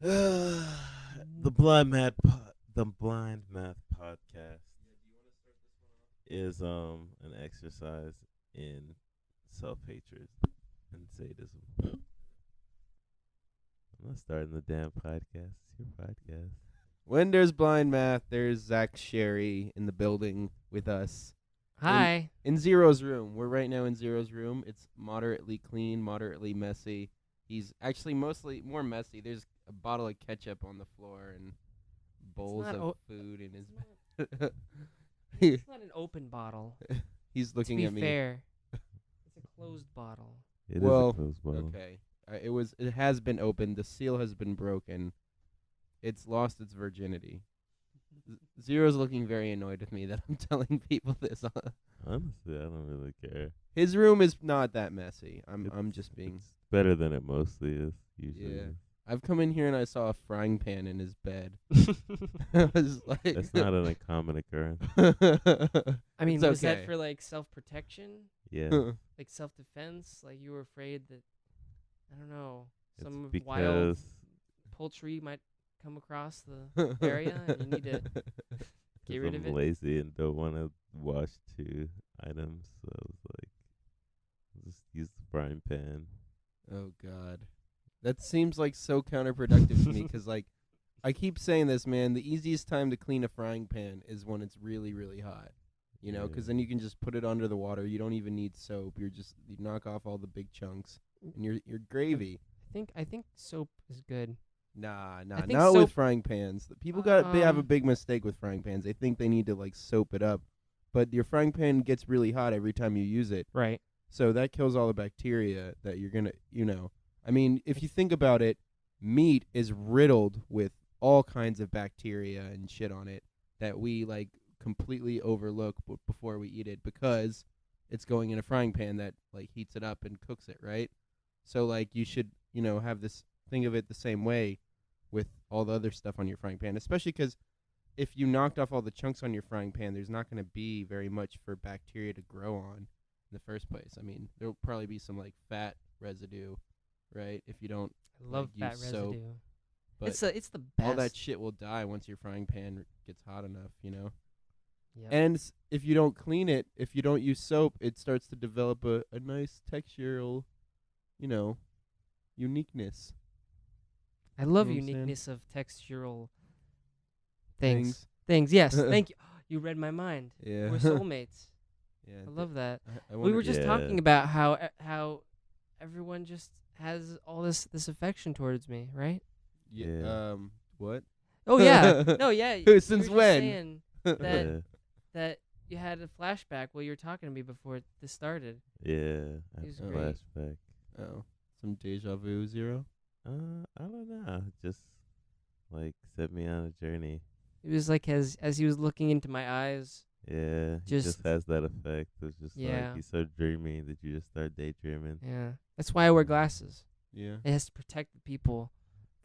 The Blind Math Podcast is an exercise in self hatred and sadism. I'm not starting the damn podcast. It's your podcast. When there's blind math, there's Zach Sherry in the building with us. Hi. In Zero's room. We're right now in Zero's room. It's moderately clean, moderately messy. He's actually mostly more messy. There's a bottle of ketchup on the floor and bowls not of food in his it's It's not an open bottle. He's To looking be at me. fair, it's a closed bottle. It is Well, a closed bottle. Okay. It has been opened. The seal has been broken. It's lost its virginity. Zero's looking very annoyed with me that I'm telling people this. Honestly, I don't really care. His room is not that messy. I'm It's- just being. It's better than it mostly is usually. Yeah. I've come in here and I saw a frying pan in his bed. I was like, That's not an uncommon occurrence. I mean, It's was okay. that for like self-protection, Yeah. like self-defense? Like you were afraid that I don't know It's some wild because poultry might come across the area and you need to get rid of I'm it. lazy and don't want to wash two items. So I was like, I'll just use the frying pan. Oh God, that seems like so counterproductive to me. 'Cause like, I keep saying this, man. The easiest time to clean a frying pan is when it's really, really hot. You know, 'cause Yeah. then you can just put it under the water. You don't even need soap. You knock off all the big chunks, and you're gravy. I think soap is good. Nah, think not with soap- frying pans. The people they have a big mistake with frying pans. They think they need to like soap it up, but your frying pan gets really hot every time you use it. Right. So that kills all the bacteria that you're gonna, I mean, if you think about it, meat is riddled with all kinds of bacteria and shit on it that we like completely overlook before we eat it because it's going in a frying pan that like heats it up and cooks it, right? So like you should, have this think of it the same way with all the other stuff on your frying pan, especially 'cause if you knocked off all the chunks on your frying pan, there's not going to be very much for bacteria to grow on in the first place. I mean, there'll probably be some like fat residue, right? If you don't, I love Like, fat use soap, residue. but It's the best. all that shit will die once your frying pan gets hot enough, Yep. And if you don't clean it, if you don't use soap, it starts to develop a nice textural, uniqueness. I love know what I'm saying? uniqueness of textural things. Yes, thank you. You read my mind. Yeah. We're soulmates. Yeah. I love that. I We were wonder- just Yeah. talking about how everyone just has all this affection towards me, right? Yeah. What? Oh yeah. No, yeah. you were Since just when? saying Yeah. that you had a flashback while you were talking to me before this started. Yeah. I It was have a great. flashback. Oh, some deja vu, Zero. I don't know. Just like set me on a journey. It was like as he was looking into my eyes. Yeah. It Just- just has that effect. It's just Yeah. like he's so dreamy that you just start daydreaming. Yeah. That's why I wear glasses. Yeah. It has to protect the people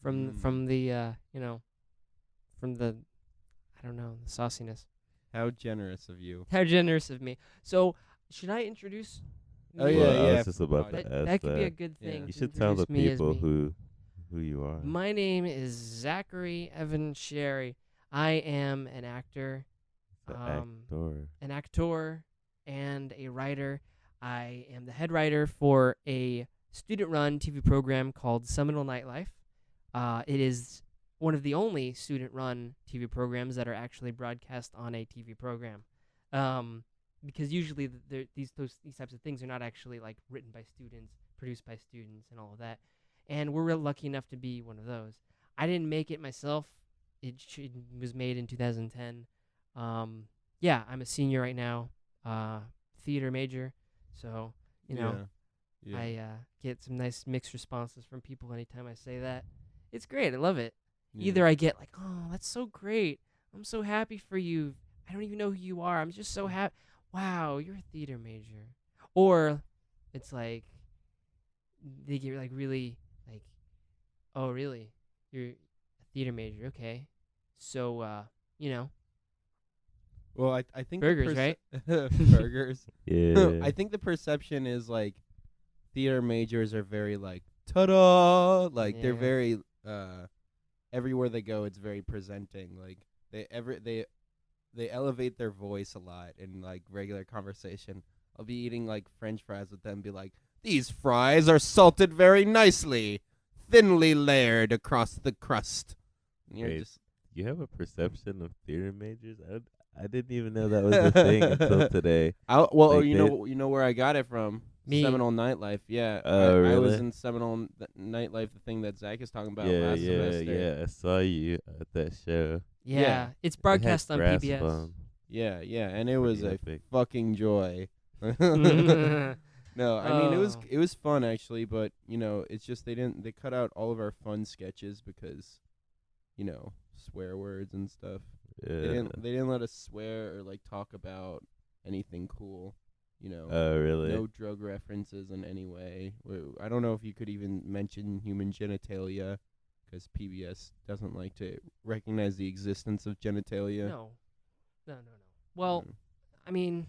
from the from the I don't know, the sauciness. How generous of you. How generous of me. So, should I introduce Oh, me? yeah, Well, I yeah. was just about to That, ask that could be a that. good Yeah. thing. You to should tell the introduce me as people me. who you are. My name is Zachary Evan Sherry. I am an actor, The um, actor. an actor, and a writer. I am the head writer for a student-run TV program called Seminole Night Life. It is one of the only student-run TV programs that are actually broadcast on a TV program, because usually these types of things are not actually like written by students, produced by students, and all of that. And we're real lucky enough to be one of those. I didn't make it myself. It was made in 2010. Yeah, I'm a senior right now, theater major, so Yeah. I get some nice mixed responses from people anytime I say that. It's great. I love it. Yeah. Either I get like, "Oh, that's so great. I'm so happy for you. I don't even know who you are. I'm just so happy. Wow, you're a theater major." Or it's like they get like really like, "Oh, really? You're a theater major. Okay. So, Well, I think Burgers, right? Burgers. Yeah. I think the perception is like theater majors are very like ta-da, like they're Yeah. very everywhere they go, it's very presenting. Like they elevate their voice a lot in like regular conversation. I'll be eating like French fries with them, and be like, "These fries are salted very nicely, thinly layered across the crust." And you're Wait. just You have a perception of theater majors? I didn't even know that was a thing until today. well, Like you know where I got it from. Me. Seminole Night Life. Yeah, Oh, I was really? in Seminole Night Life, the thing that Zach is talking about Yeah, last yeah, semester. yeah. I saw you at that show. Yeah, it's It had broadcast on grasp PBS. on. Yeah, and it was Pretty a epic. fucking joy. No, I mean Oh. it was fun actually, but you know, it's just they cut out all of our fun sketches because, you know, swear words and stuff. Yeah. They didn't let us swear or like talk about anything cool, you know. Oh, really? No drug references in any way. I don't know if you could even mention human genitalia, because PBS doesn't like to recognize the existence of genitalia. No. Well, Mm. I mean,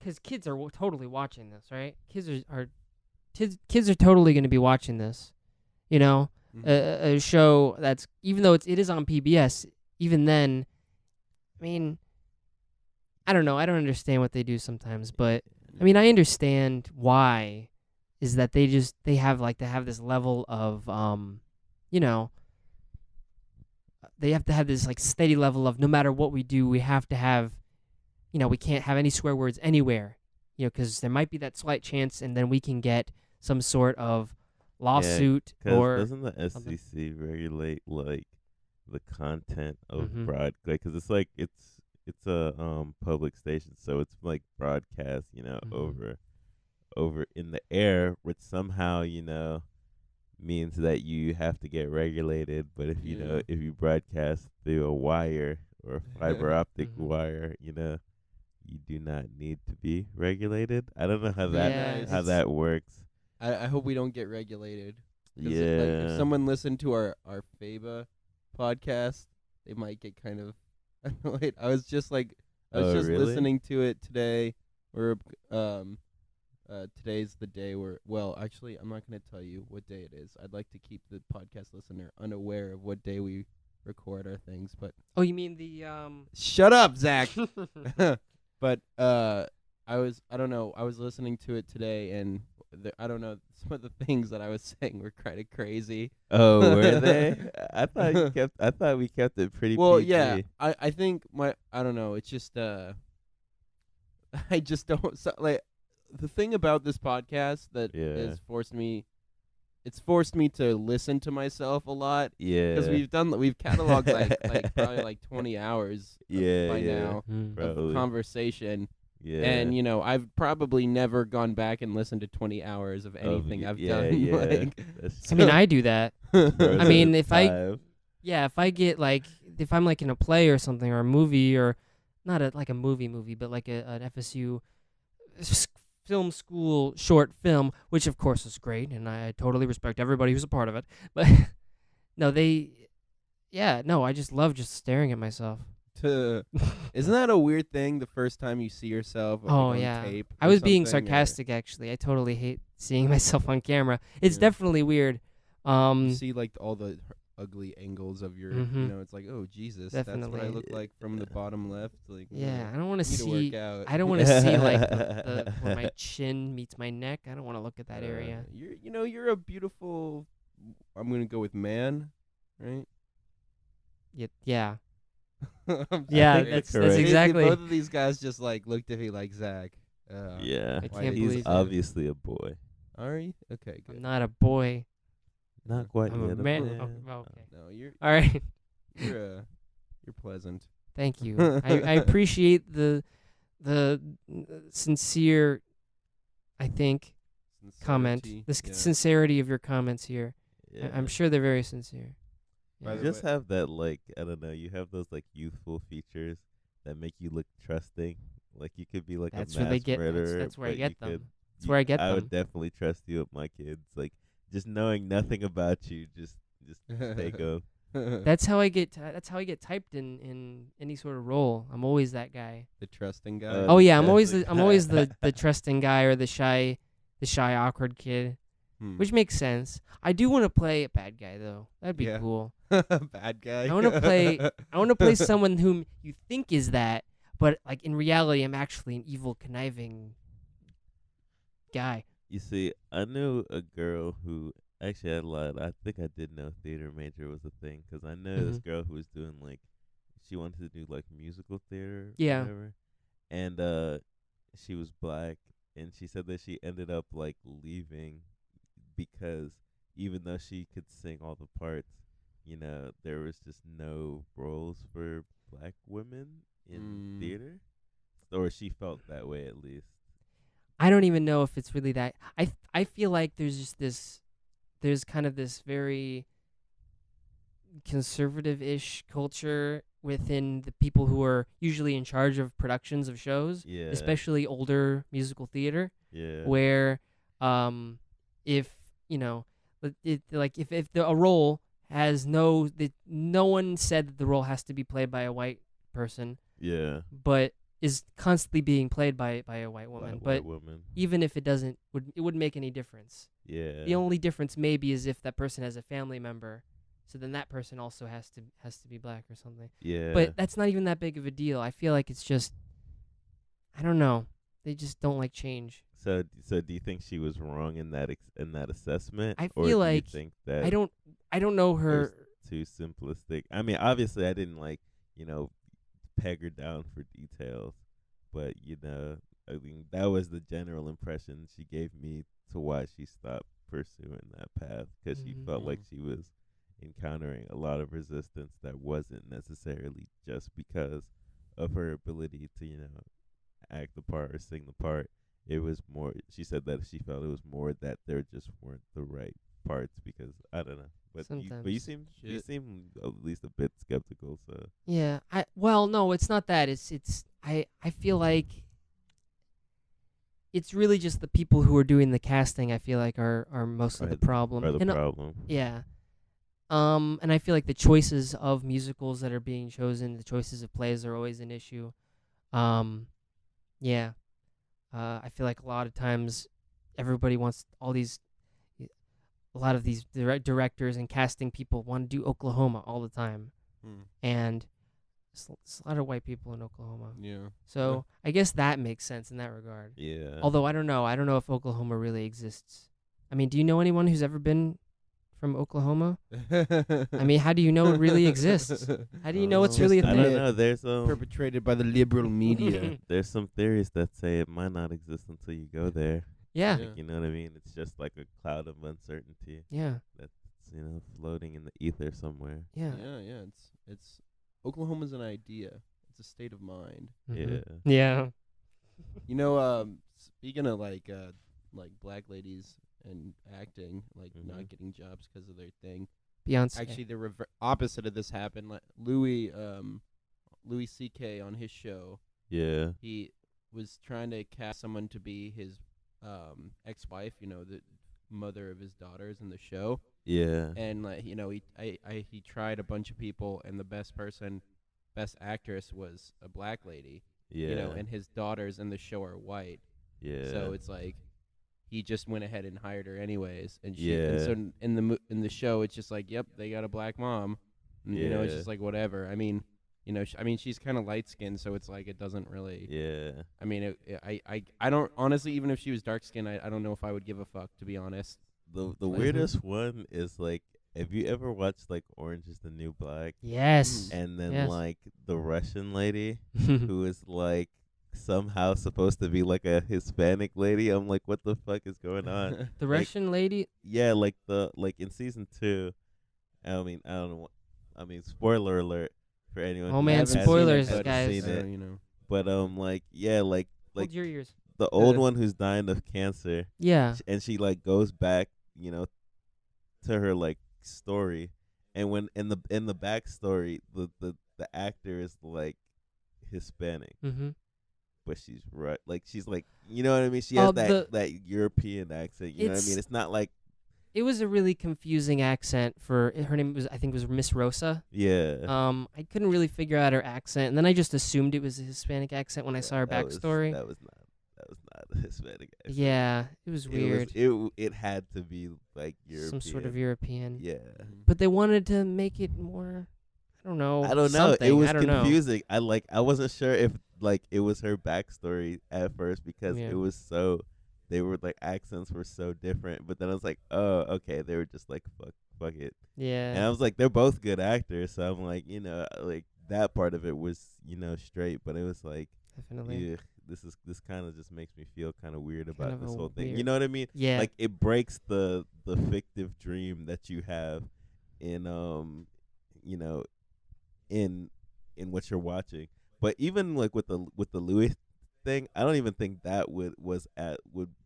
'cause kids are totally watching this, right? Kids are totally going to be watching this. You know, Mhm. a show that's, even though it is on PBS, even then, I mean, I don't know. I don't understand what they do sometimes, but I mean, I understand why. Is that they have this level of you know, they have to have this like steady level of, no matter what we do, we have to have, you know, we can't have any swear words anywhere, you know, 'cause there might be that slight chance, and then we can get some sort of lawsuit 'Cause or doesn't the something. SEC regulate like the content of Mhm. like 'cause it's like it's a public station, so it's like broadcast, Mhm. over in the air, which somehow, means that you have to get regulated. But if Yeah. if you broadcast through a wire or a fiber optic Mhm. wire, you do not need to be regulated. I don't know how Pretty Yeah, nice. how that works. I hope we don't get regulated. 'Cause Yeah. if someone listened to our FABA podcast, they might get kind of annoyed. I was just Oh, really? listening to it today. We're today's the day where, well, actually, I'm not going to tell you what day it is. I'd like to keep the podcast listener unaware of what day we record our things. But Oh, you mean the shut up, Zach. But I don't know. I was listening to it today, and I don't know, some of the things that I was saying were kind of crazy. Oh, were they? I thought we kept it pretty Well, PG. yeah. I think I don't know. It's just I just don't like the thing about this podcast that Yeah. has forced me. It's forced me to listen to myself a lot, Yeah. because we've cataloged like probably like 20 hours Yeah, by yeah. now Probably. of conversation. Yeah. And I've probably never gone back and listened to 20 hours of anything I've done. Yeah. Like, That's I mean, I do that. Bros I mean, at if I- five. Yeah, if I'm like in a play or something, or a movie, or not like a movie, but like an FSU film school short film, which of course is great, and I totally respect everybody who's a part of it. But no, I just love just staring at myself. Isn't that a weird thing? The first time you see yourself, like, Oh on yeah, tape I or was being something, or- sarcastic actually. I totally hate seeing myself on camera. It's Yeah. definitely weird. You see like all the ugly angles of your, Mhm. it's like, oh Jesus, that's what I Definitely. look like from the bottom left. Like, Yeah, I don't want to need to see. work out. I don't want to see like where my chin meets my neck. I don't want to look at that area. You're a beautiful. I'm gonna go with man, right? Yeah. I'm Yeah, sorry. that's correct. exactly. Both of these guys just like looked at me like, Zach. Yeah. I why can't did you believe He's say it. obviously a boy. that? Are you? Okay, I'm good. not a boy. Not quite I'm a yet. man. man. Oh, okay. No, you're All right. you're pleasant. Thank you. I appreciate the sincere, I think, comment. Sincerity, The yeah. sincerity of your comments here. Yeah. I'm sure they're very sincere. By You the just way- have that, like, I don't know, you have those like youthful features that make you look trusting. Like you could be like That's a where mass they get. murderer. That's where I but get you them. could- That's where I get I them. would definitely trust you with my kids. Like just knowing nothing about you, just take them. That's how I get. That's how I get typed in any sort of role. I'm always that guy. the trusting guy. Uh, Oh yeah, I'm That's always the I'm always guy. the trusting guy, or the shy awkward kid, which makes sense. I do want to play a bad guy though. That'd be Yeah. cool. Bad guy. I want to play. I want to play someone whom you think is that, but like in reality, I'm actually an evil, conniving guy. You see, I knew a girl who actually I lied. I think I did know theater major was a thing because I know this Mhm. girl who was doing like she wanted to do like musical theater, Yeah. whatever, and she was black, and she said that she ended up like leaving because even though she could sing all the parts, there was just no roles for black women in Mm. theater, or she felt that way at least. I don't even know if it's really that. I feel like there's just this. There's kind of this very conservative-ish culture within the people who are usually in charge of productions of shows, Yeah, especially older musical theater, yeah, where if you know like if a role has no one said that the role has to be played by a white person, yeah. but is constantly being played by a white Black woman. white But woman. even if it doesn't, it wouldn't make any difference. Yeah. The only difference maybe is if that person has a family member, so then that person also has to be black or something. Yeah. But that's not even that big of a deal. I feel like it's just, I don't know. They just don't like change. So do you think she was wrong in that assessment, I or feel do you like think that I don't know it was her. too simplistic? I mean, obviously, I didn't peg her down for details, but I mean, that was the general impression she gave me to why she stopped pursuing that path because she Mhm. felt like Mm. she was encountering a lot of resistance that wasn't necessarily just because of her ability to act the part or sing the part. It was more. She said that she felt it was more that there just weren't the right parts because I don't know. But you Sometimes. you Shit. seem at least a bit skeptical. So Yeah. Well, no, it's not that. I feel like it's really just the people who are doing the casting. I feel like are most of the Right, problem. are the And problem. yeah. And I feel like the choices of musicals that are being chosen, the choices of plays are always an issue. Yeah. I feel like a lot of times everybody wants a lot of these directors and casting people want to do Oklahoma all the time. Mm. And there's a lot of white people in Oklahoma. Yeah. So I guess that makes sense in that regard. Yeah. Although I don't know. I don't know if Oklahoma really exists. I mean, do you know anyone who's ever been from Oklahoma? I mean, how do you know it really exists? How do you know it's Just really a a I thing? don't myth. know. There's Perpetrated by the liberal media. there's some theories that say it might not exist until you go there. Yeah. Yeah. You know what I mean? It's just like a cloud of uncertainty Yeah. that's floating in the ether somewhere. Yeah. Yeah. It's Oklahoma's an idea. It's a state of mind. Mhm. Yeah. Yeah. You know, speaking of like black ladies and acting, like Mhm. not getting jobs 'cause of their thing. Beyonce. Actually, the opposite of this happened. Like Louis C.K. on his show, Yeah. he was trying to cast someone to be his ex-wife, the mother of his daughters in the show. Yeah. And like he tried a bunch of people, and the best actress was a black lady. Yeah. And his daughters in the show are white. Yeah. So it's like he just went ahead and hired her anyways, and so Yeah. in the show it's just like, yep, they got a black mom, and, it's Yeah. just like whatever. I mean, she's kind of light skinned, so it's like it doesn't really. Yeah. I mean, I don't honestly, even if she was dark skinned, I don't know if I would give a fuck, to be honest. The Like- weirdest one is like, have you ever watched like Orange is the New Black? Yes. And then Yes. like the Russian lady who is like somehow supposed to be like a Hispanic lady. I'm like, what the fuck is going on? The like- Russian lady. Yeah, like in season 2. I mean, I don't know. Spoiler alert for anyone. Oh, who man, hasn't spoilers, seen it, guys. Seen it. you know. But like yeah, like Hold your ears. the old one who's dying of cancer, Yeah. and she like goes back, to her like story, and when in the backstory, the actor is like Hispanic, Mm-hmm. but she's right, like she's like, you know what I mean? She has Oh, that European accent. You know what I mean? It's not like It was a really confusing accent for her name was, I think, was Miss Rosa. yeah. I couldn't really figure out her accent, and then I just assumed it was a Hispanic accent when I saw her that was- backstory. That was not not a Hispanic accent. Yeah, it was It weird. it had to be like Some sort of European. European. Yeah. But they wanted to make it more, I don't know, I don't know. It something. I was don't know. confusing. I wasn't sure if like it was her backstory at first because Yeah. it was so they were like accents were so different. But then I was like, oh, okay, they were just like fuck it. And Yeah, I was like, they're both good actors, so I'm like, like that part of it was straight, but it was like, definitely. yeah, this kind of just makes me feel kind of weird Kind about of a this whole thing. You weird. know what I mean? Yeah. Like it breaks the fictive dream that you have in you know in what you're watching. But even like with the Louis thing, I don't even think that would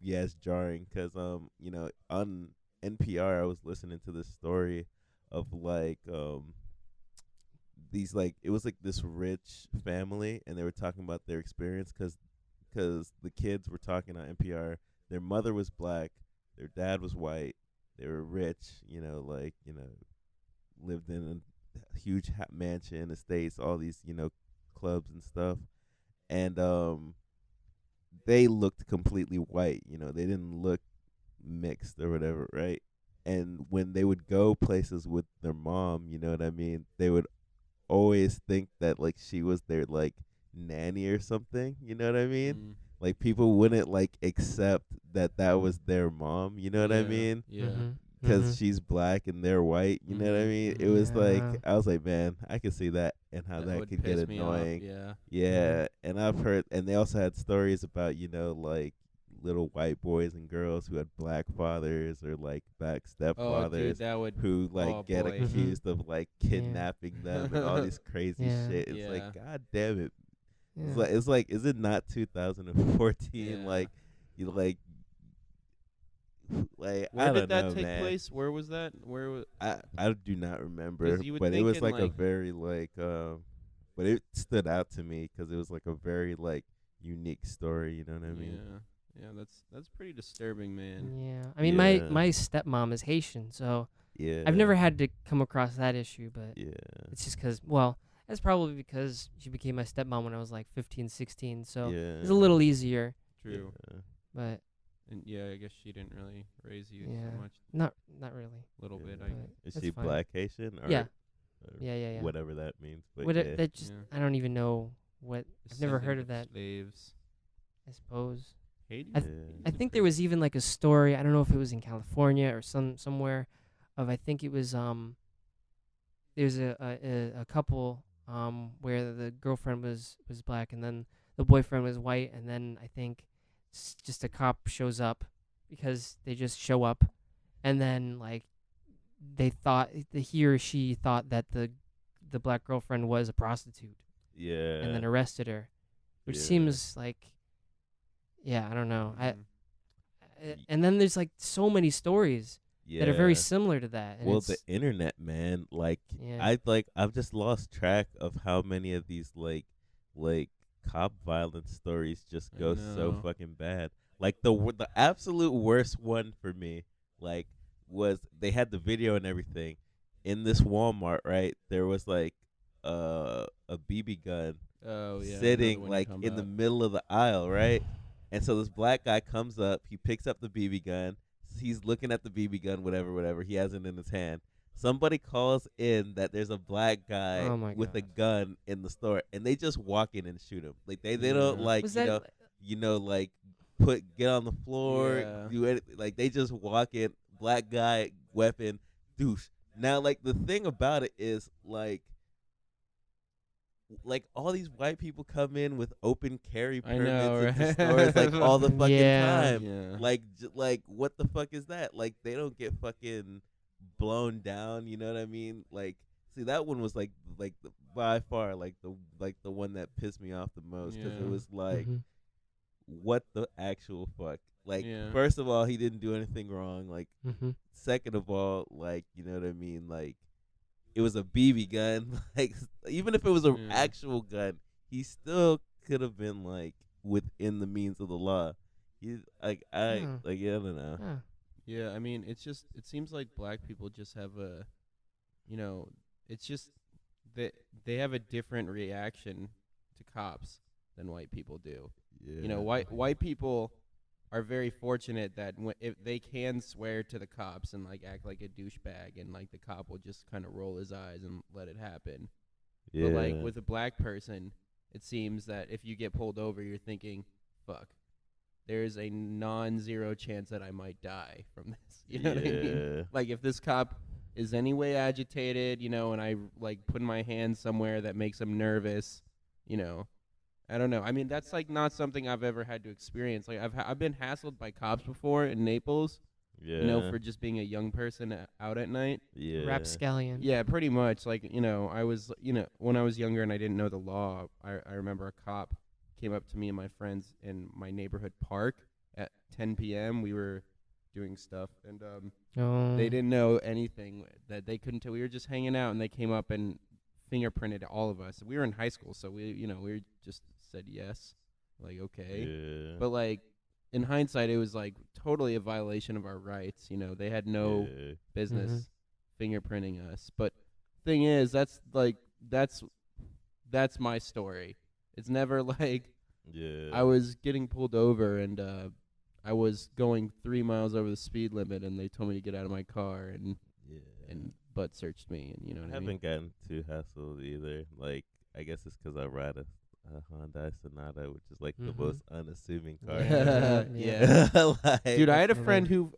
be as jarring because on NPR I was listening to this story of like these like it was like this rich family and they were talking about their experience because the kids were talking on NPR. Their mother was black, their dad was white, they were rich, lived in a huge mansion, estates, all these clubs and stuff, and they looked completely white. They didn't look mixed or whatever, right? And when they would go places with their mom, you know what I mean, they would always think that like she was their like nanny or something. You know what I mean? Mm. Like people wouldn't like accept that that was their mom. You know what I Yeah. mean? Yeah. Mhm. Because Mhm. she's black and they're white. You know what I Mhm, mean? It mhm. was like Yeah. I was like, man, I could see that and how That that would could get piss me off. annoying. Yeah. Yeah, and I've heard, and they also had stories about like little white boys and girls who had black fathers or like black Oh, dude, stepfathers that would. who like Oh get boy. Mhm. accused of like Yeah. kidnapping them and all this crazy Yeah. shit. It's like, Yeah. god damn it. Yeah. It's like, is it not 2014? Yeah. Like, you like Where I did don't that know, take man. place? Where was that? Where was? I do not remember, Because you would but it think was in like a like. very like but it stood out to me because it was like a very like unique story. You know what I mean? Yeah. Yeah. That's pretty disturbing, man. Yeah. I mean, my Yeah, my stepmom is Haitian, so I've yeah, never had to come across that issue, but yeah, it's just 'cause, well, that's probably because she became my stepmom when I was like 15, 16, so yeah, it's a little easier. True. yeah, But And yeah, I guess she didn't really raise you yeah, so much. not really. Little yeah. bit, I. But Is that's she fine. black Haitian or, Yeah. or Yeah. whatever that means? But What yeah, that just Yeah. I don't even know what I've never heard Descendant of that. slaves. I suppose. Haiti. I yeah, think there was even like a story. I don't know if it was in California or somewhere. Of I think it was there's a couple where the girlfriend was black and then the boyfriend was white and then I think just a cop shows up because they just show up and then like he or she thought that the black girlfriend was a prostitute and yeah, then arrested her, which yeah, seems like, yeah, I don't know. Mhm. And then there's like so many stories that are very yeah. similar to that, and Well, the it's internet, man, like yeah. I've just lost track of how many of these like cop violence stories just I go so know. fucking bad. Like the absolute worst one for me, like was they had the video and everything in this Walmart, right? There was like a BB gun Oh yeah, I know the sitting one you're like talking in the about. middle of the aisle, right? And so this black guy comes up, he picks up the BB gun, he's looking at the BB gun, whatever, he has it in his hand. Somebody calls in that there's a black guy Oh my with a god. gun in the store, and they just walk in and shoot him. Like they don't Yeah. like Was that like get on the floor, Yeah. do anything. Like they just walk in, black guy, weapon, douche. Now, like the thing about it is like all these white people come in with open carry I permits know, into right? stores like all the fucking Yeah. time. Yeah. Like like what the fuck is that? Like they don't get fucking blown down, you know what I mean? Like see that one was like by far like the one that pissed me off the most cuz it Yeah. was like Mhm. what the actual fuck? Like Yeah. first of all, he didn't do anything wrong. Like Mhm. second of all, like you know what I mean? Like it was a BB gun. Like even if it was an Yeah. actual gun, he still could have been like within the means of the law. He Oh. yeah, I don't know. Oh. Yeah. I mean, it seems like black people just have a, you know, it's just that they have a different reaction to cops than white people do. Yeah. You know, white people are very fortunate that if they can swear to the cops and like act like a douchebag, and like the cop will just kind of roll his eyes and let it happen. Yeah. But like with a black person, it seems that if you get pulled over, you're thinking, "Fuck, there's a non-zero chance that I might die from this." You know what I mean? Like if this cop is any way agitated, and I like put my hand somewhere that makes him nervous, I don't know. I mean, that's like not something I've ever had to experience. Like I've been hassled by cops before in Naples, Yeah. for just being a young person out at night. Yeah. Rapscallion. Yeah, pretty much. Like, I was, when I was younger and I didn't know the law, I remember a cop came up to me and my friends in my neighborhood park at 10 p.m. We were doing stuff, and Oh. they didn't know anything that they couldn't tell. We were just hanging out, and they came up and fingerprinted all of us. We were in high school, so we just said yes, like okay. Yeah. But like in hindsight, it was like totally a violation of our rights. They had no Yeah. business fingerprinting us. But thing is, that's my story. It's never like Yeah. I was getting pulled over and I was going 3 miles over the speed limit, and they told me to get out of my car and Yeah. butt searched me, and I what I haven't mean. gotten too hassled either. Like, I guess it's 'cause I ride a Hyundai Sonata, which is like the most unassuming car. Yeah. Yeah. Like, Dude, I had a Definitely. friend who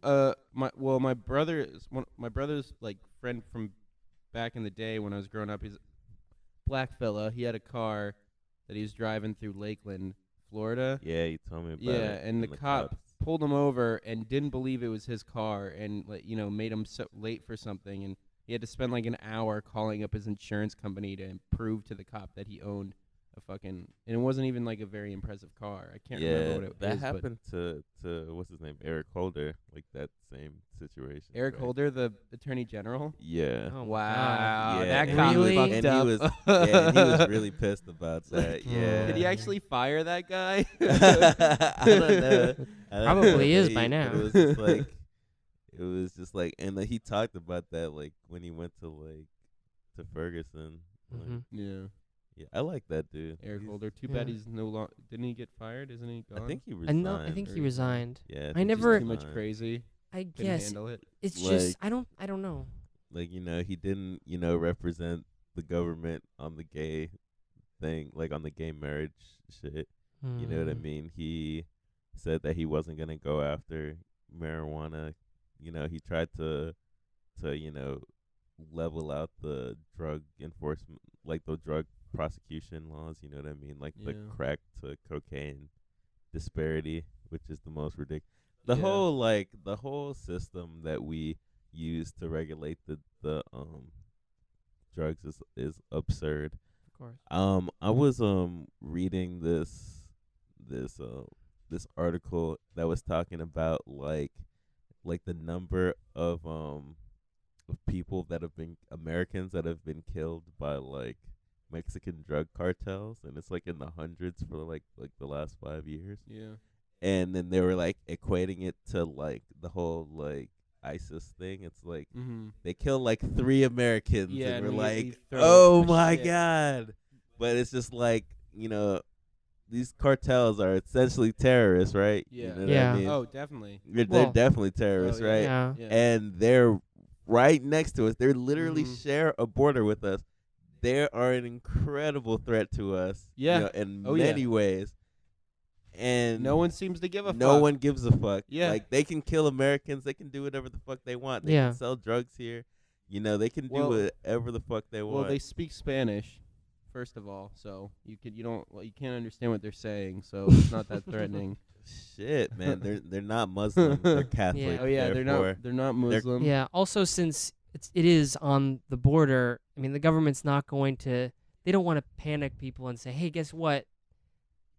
my brother's like friend from back in the day when I was growing up. He's a black fella. He had a car that he was driving through Lakeland, Florida. yeah, you told me about Yeah, it. and the cop cops. pulled him over and didn't believe it was his car, and made him so late for something, and he had to spend like an hour calling up his insurance company to prove to the cop that he owned a fucking, and it wasn't even like a very impressive car. I can't remember what it that is, happened to what's his name, Eric Holder, like that same situation. but Eric right? Holder, the attorney general. Yeah. Oh my Wow, Yeah, that and cop he was- Really? fucked and up. he was, yeah, and he was really pissed about that. Yeah. Did he actually fire that guy? I don't know. Probably is but by but now. It was just like, and he talked about that like when he went to Ferguson. Like, Mhm. Yeah, yeah, I like that dude. Eric He's- Holder. Too bad Yeah. he's no longer. Didn't he get fired? Isn't he gone? I think he I resigned. know. I think or he he resigned. Yeah, I think he never- too much resigned. crazy. I Couldn't guess handle it. it's Like- just I don't know. Like, he didn't, represent the government on the gay thing, like on the gay marriage shit. You know what I Mm. mean? He said that he wasn't gonna go after marijuana. He tried to level out the drug enforcement, like the drug prosecution laws. You know what I mean? Like the Yeah. crack to cocaine disparity, which is the most ridiculous. Yeah. The whole system that we use to regulate the drugs is absurd. Of course. I was reading this article that was talking about like the number of people that have been Americans that have been killed by like Mexican drug cartels, and it's like in the hundreds for like the last 5 years. Yeah. And then they were like equating it to like the whole like ISIS thing. It's like Mm-hmm. they kill like 3 Americans, Yeah, and and we're we like, throw oh a my shit. god! But it's just like these cartels are essentially terrorists, right? Yeah. You know what Yeah. I mean? Oh, definitely. They're Well- definitely terrorists, Oh, yeah. right? Yeah. Yeah. And they're right next to us. They're literally Mhm. share a border with us. They are an incredible threat to us. Yeah. In Oh, yeah. many ways. And No one seems to give a no fuck. one gives a fuck. Yeah. Like they can kill Americans. They can do whatever the fuck they want. They Yeah. can sell drugs here. They can Well- do whatever the fuck they want. Well, they speak Spanish, first of all, so you can't understand what they're saying, so it's not that threatening. Shit, man. They're not Muslim. They're Catholic. Yeah. Oh yeah, therefore- they're not Muslim. Yeah. Also, since it is on the border, I mean, the government's not going to. They don't want to panic people and say, "Hey, guess what?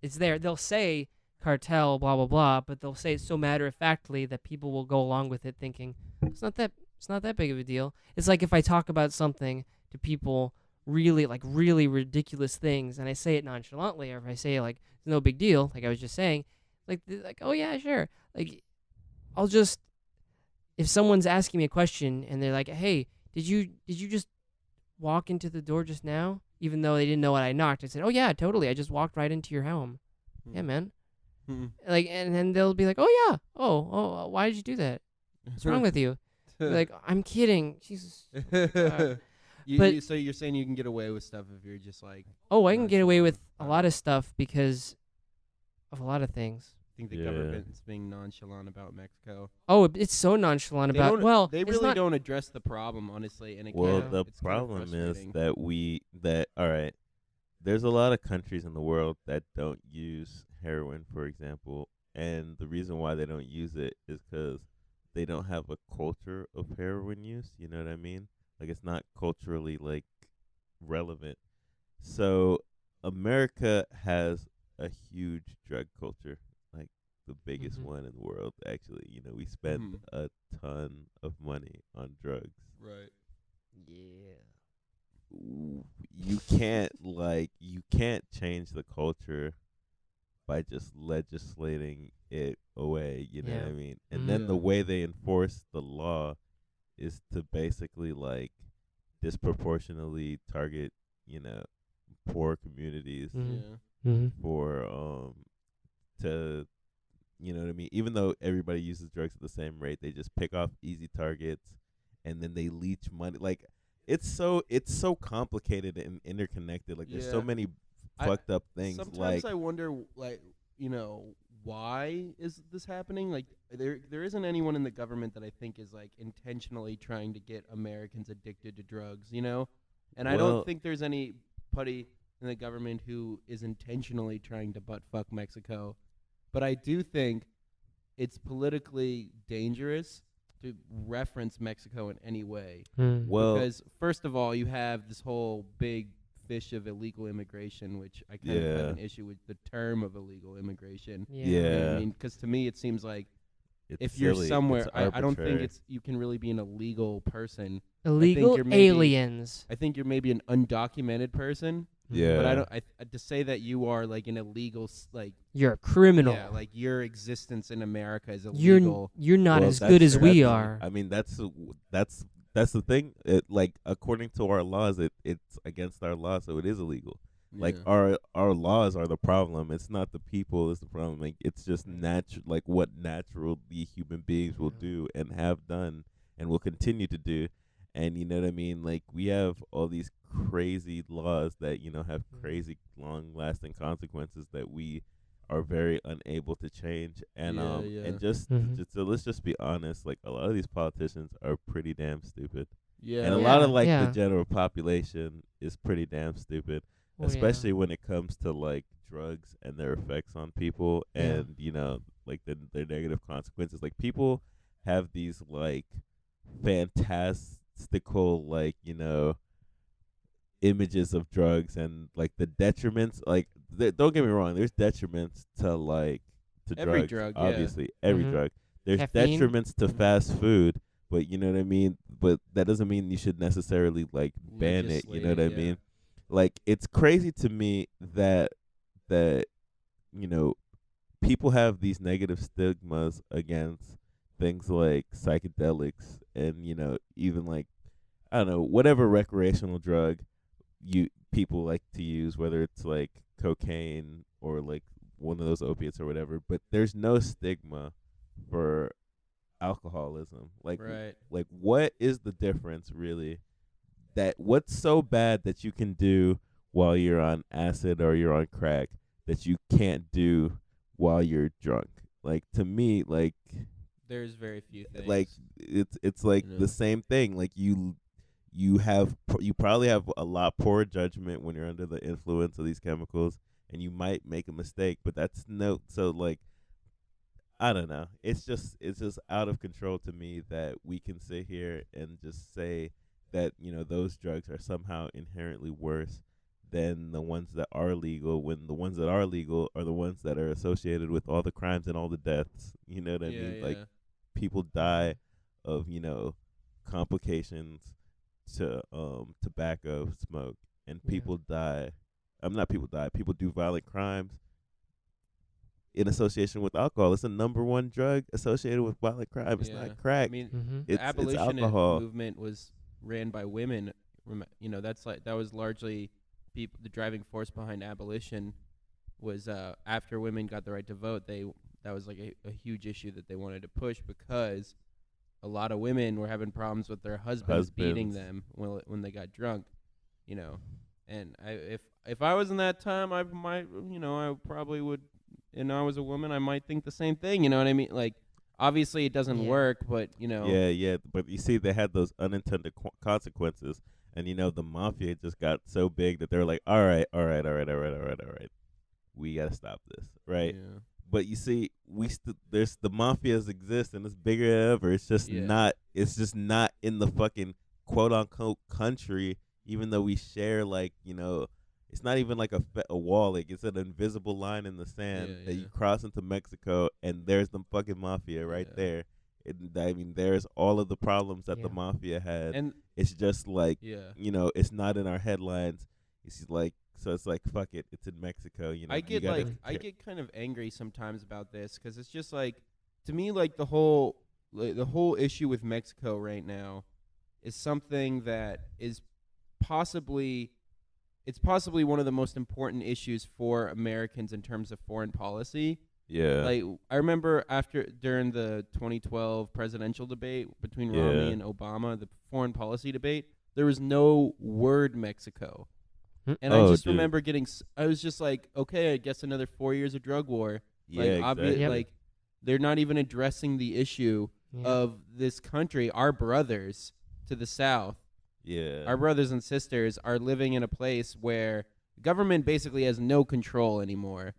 It's there." They'll say cartel, blah blah blah, but they'll say it so matter of factly that people will go along with it, thinking it's not that big of a deal. It's like if I talk about something to people really ridiculous things, and I say it nonchalantly, or if I say like it's no big deal, like I was just saying, like oh yeah, sure, like I'll just. If someone's asking me a question and they're like, "Hey, did you just walk into the door just now?" Even though they didn't know what I knocked, I said, "Oh yeah, totally. I just walked right into your home." Hmm. Yeah, man. Like, and then they'll be like, "Oh yeah, why did you do that? What's wrong with you?" Be like, "I'm kidding." Jesus. God. But So you're saying you can get away with stuff if you're just like, I can get away with a nonchalant lot about of stuff because of a lot of things. I think the Yeah. government's being nonchalant about Mexico. Oh, it's so nonchalant They about. don't. Well, They it's really not. don't address the problem, honestly, and it Well, Yeah. the it's problem kind of is that all right. There's a lot of countries in the world that don't use heroin, for example, and the reason why they don't use it is because they don't have a culture of heroin use. You know what I mean? Like it's not culturally like relevant. So America has a huge drug culture, like the biggest Mhm. one in the world. Actually, we spend a ton of money on drugs. Right. Yeah. You can't change the culture by just legislating it away. You know what Yeah. I mean? And Mhm. then the Yeah. way they enforce the law is to basically like disproportionately target, you know, poor communities Mhm. Yeah. Mhm. for to you know what I mean? Even though everybody uses drugs at the same rate, they just pick off easy targets and then they leech money. Like it's so complicated and interconnected. Like there's so Yeah. many I fucked up things. sometimes Like I wonder, like, why is this happening? Like, there isn't anyone in the government that I think is like intentionally trying to get Americans addicted to drugs. And I don't well, think there's anybody in the government who is intentionally trying to butt fuck Mexico. But I do think it's politically dangerous to reference Mexico in any way. Mhm. well, Because, first of all, you have this whole big fish of illegal immigration, which I kind of have yeah, an issue with the term of illegal immigration. Yeah. You know what I yeah. mean? Because to me, it seems like It's if you're silly. somewhere, It's I don't think arbitrary. you can really be an illegal person. Illegal you're maybe- aliens. I think you're maybe an undocumented person, Mhm. but I Yeah. don't. To say that you are like an illegal, like, You're a criminal. yeah, like your existence in America is You're illegal. you're not Well, as good as we that's- are. I mean, that's the thing. Like according to our laws, it's against our law, so it is illegal. Like Yeah. our laws are the problem. It's not the people. It's the problem. Like it's just natural. Like what naturally human beings will do and have done and will continue to do. And you know what I mean? Like we have all these crazy laws that have crazy long lasting consequences that we are very unable to change. And Yeah, yeah. and just Mhm. just so let's just be honest. Like a lot of these politicians are pretty damn stupid. Yeah. And a lot of Yeah, like the yeah. general population is pretty damn stupid, Well, yeah. especially when it comes to like drugs and their effects on people Yeah. and like their negative consequences. Like people have these like fantastical like images of drugs and like the detriments. Like don't get me wrong, there's detriments to like to Every drugs, drug, yeah. obviously every Mhm. drug. There's Caffeine. detriments to fast food, but you know what I mean. But that doesn't mean you should necessarily like ban it. You know what I Legislate it, yeah. mean? Like it's crazy to me that you know people have these negative stigmas against things like psychedelics and even like I don't know whatever recreational drug you people like to use, whether it's like cocaine or like one of those opiates or whatever. But there's no stigma for alcoholism. Right. Like what is the difference really? That what's so bad that you can do while you're on acid or you're on crack that you can't do while you're drunk? Like to me, There's very few things. like it's like You know? the same thing. Like you probably have a lot poor judgment when you're under the influence of these chemicals, and you might make a mistake. But that's no so like I don't know. It's just out of control to me that we can sit here and just say that those drugs are somehow inherently worse than the ones that are legal, when the ones that are legal are the ones that are associated with all the crimes and all the deaths. You know what I Yeah, mean? yeah. Like people die of complications to tobacco smoke, and Yeah. people die. Not people die. People do violent crimes in association with alcohol. It's the number one drug associated with violent crime. It's Yeah. not crack. I mean, Mhm. the It's abolitionist alcohol. movement was ran by women. That was largely the driving force behind abolition was after women got the right to vote, that was like a huge issue that they wanted to push because a lot of women were having problems with their husbands beating Husbands. them when they got drunk, you know. And if I was in that time, I might, I probably would, and I was a woman, I might think the same thing. You know what I mean? Like, obviously it doesn't Yeah. work, but Yeah, yeah, but you see, they had those unintended consequences, and the mafia just got so big that they're like, all right, all right, all right, all right, all right, all right, we gotta stop this, right? yeah, But you see, there's the mafias exist and it's bigger than ever. It's just yeah, not. It's just not in the fucking quote unquote country. Even though we share it's not even like a wall. Like it's an invisible line in the yeah, sand that yeah, you cross into Mexico, and there's the fucking mafia right yeah, there. I mean, there's all of the problems that the Yeah. mafia had. and It's just like yeah. it's not in our headlines. It's like so. It's like fuck it. It's in Mexico. I You get gotta. like Mhm. I get kind of angry sometimes about this because it's just like, to me, like the whole issue with Mexico right now is something that is possibly it's possibly one of the most important issues for Americans in terms of foreign policy. Yeah. Like, I remember during the 2012 presidential debate between Romney Yeah. and Obama, the foreign policy debate, there was no word Mexico. Mm. And I Oh, just dude. remember I was just like, okay, I guess another 4 years of drug war. Yeah, Like, Yep. exactly. like they're not even addressing the issue Yeah. of this country. Our brothers to the south, Yeah. our brothers and sisters are living in a place where government basically has no control anymore.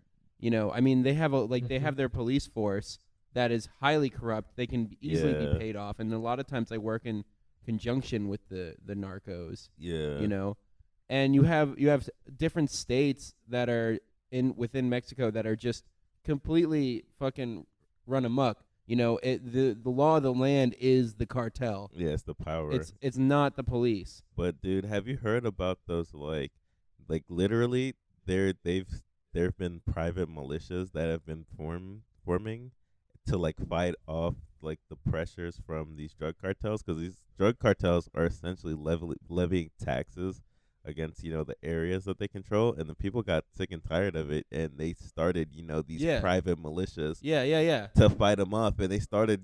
I mean, they Mhm. have their police force that is highly corrupt. They can easily be Yeah. paid off, and a lot of times they work in conjunction with the narcos. Yeah. You know, and you have different states that are in within Mexico that are just completely fucking run amok. The law of the land is the cartel. Yeah, it's the power. It's not the police. But dude, have you heard about those literally they've there've been private militias that have been forming to fight off the pressures from these drug cartels, because these drug cartels are essentially levying taxes against the areas that they control, and the people got sick and tired of it, and they started these Yeah. private militias Yeah, yeah, yeah. to fight them off, and they started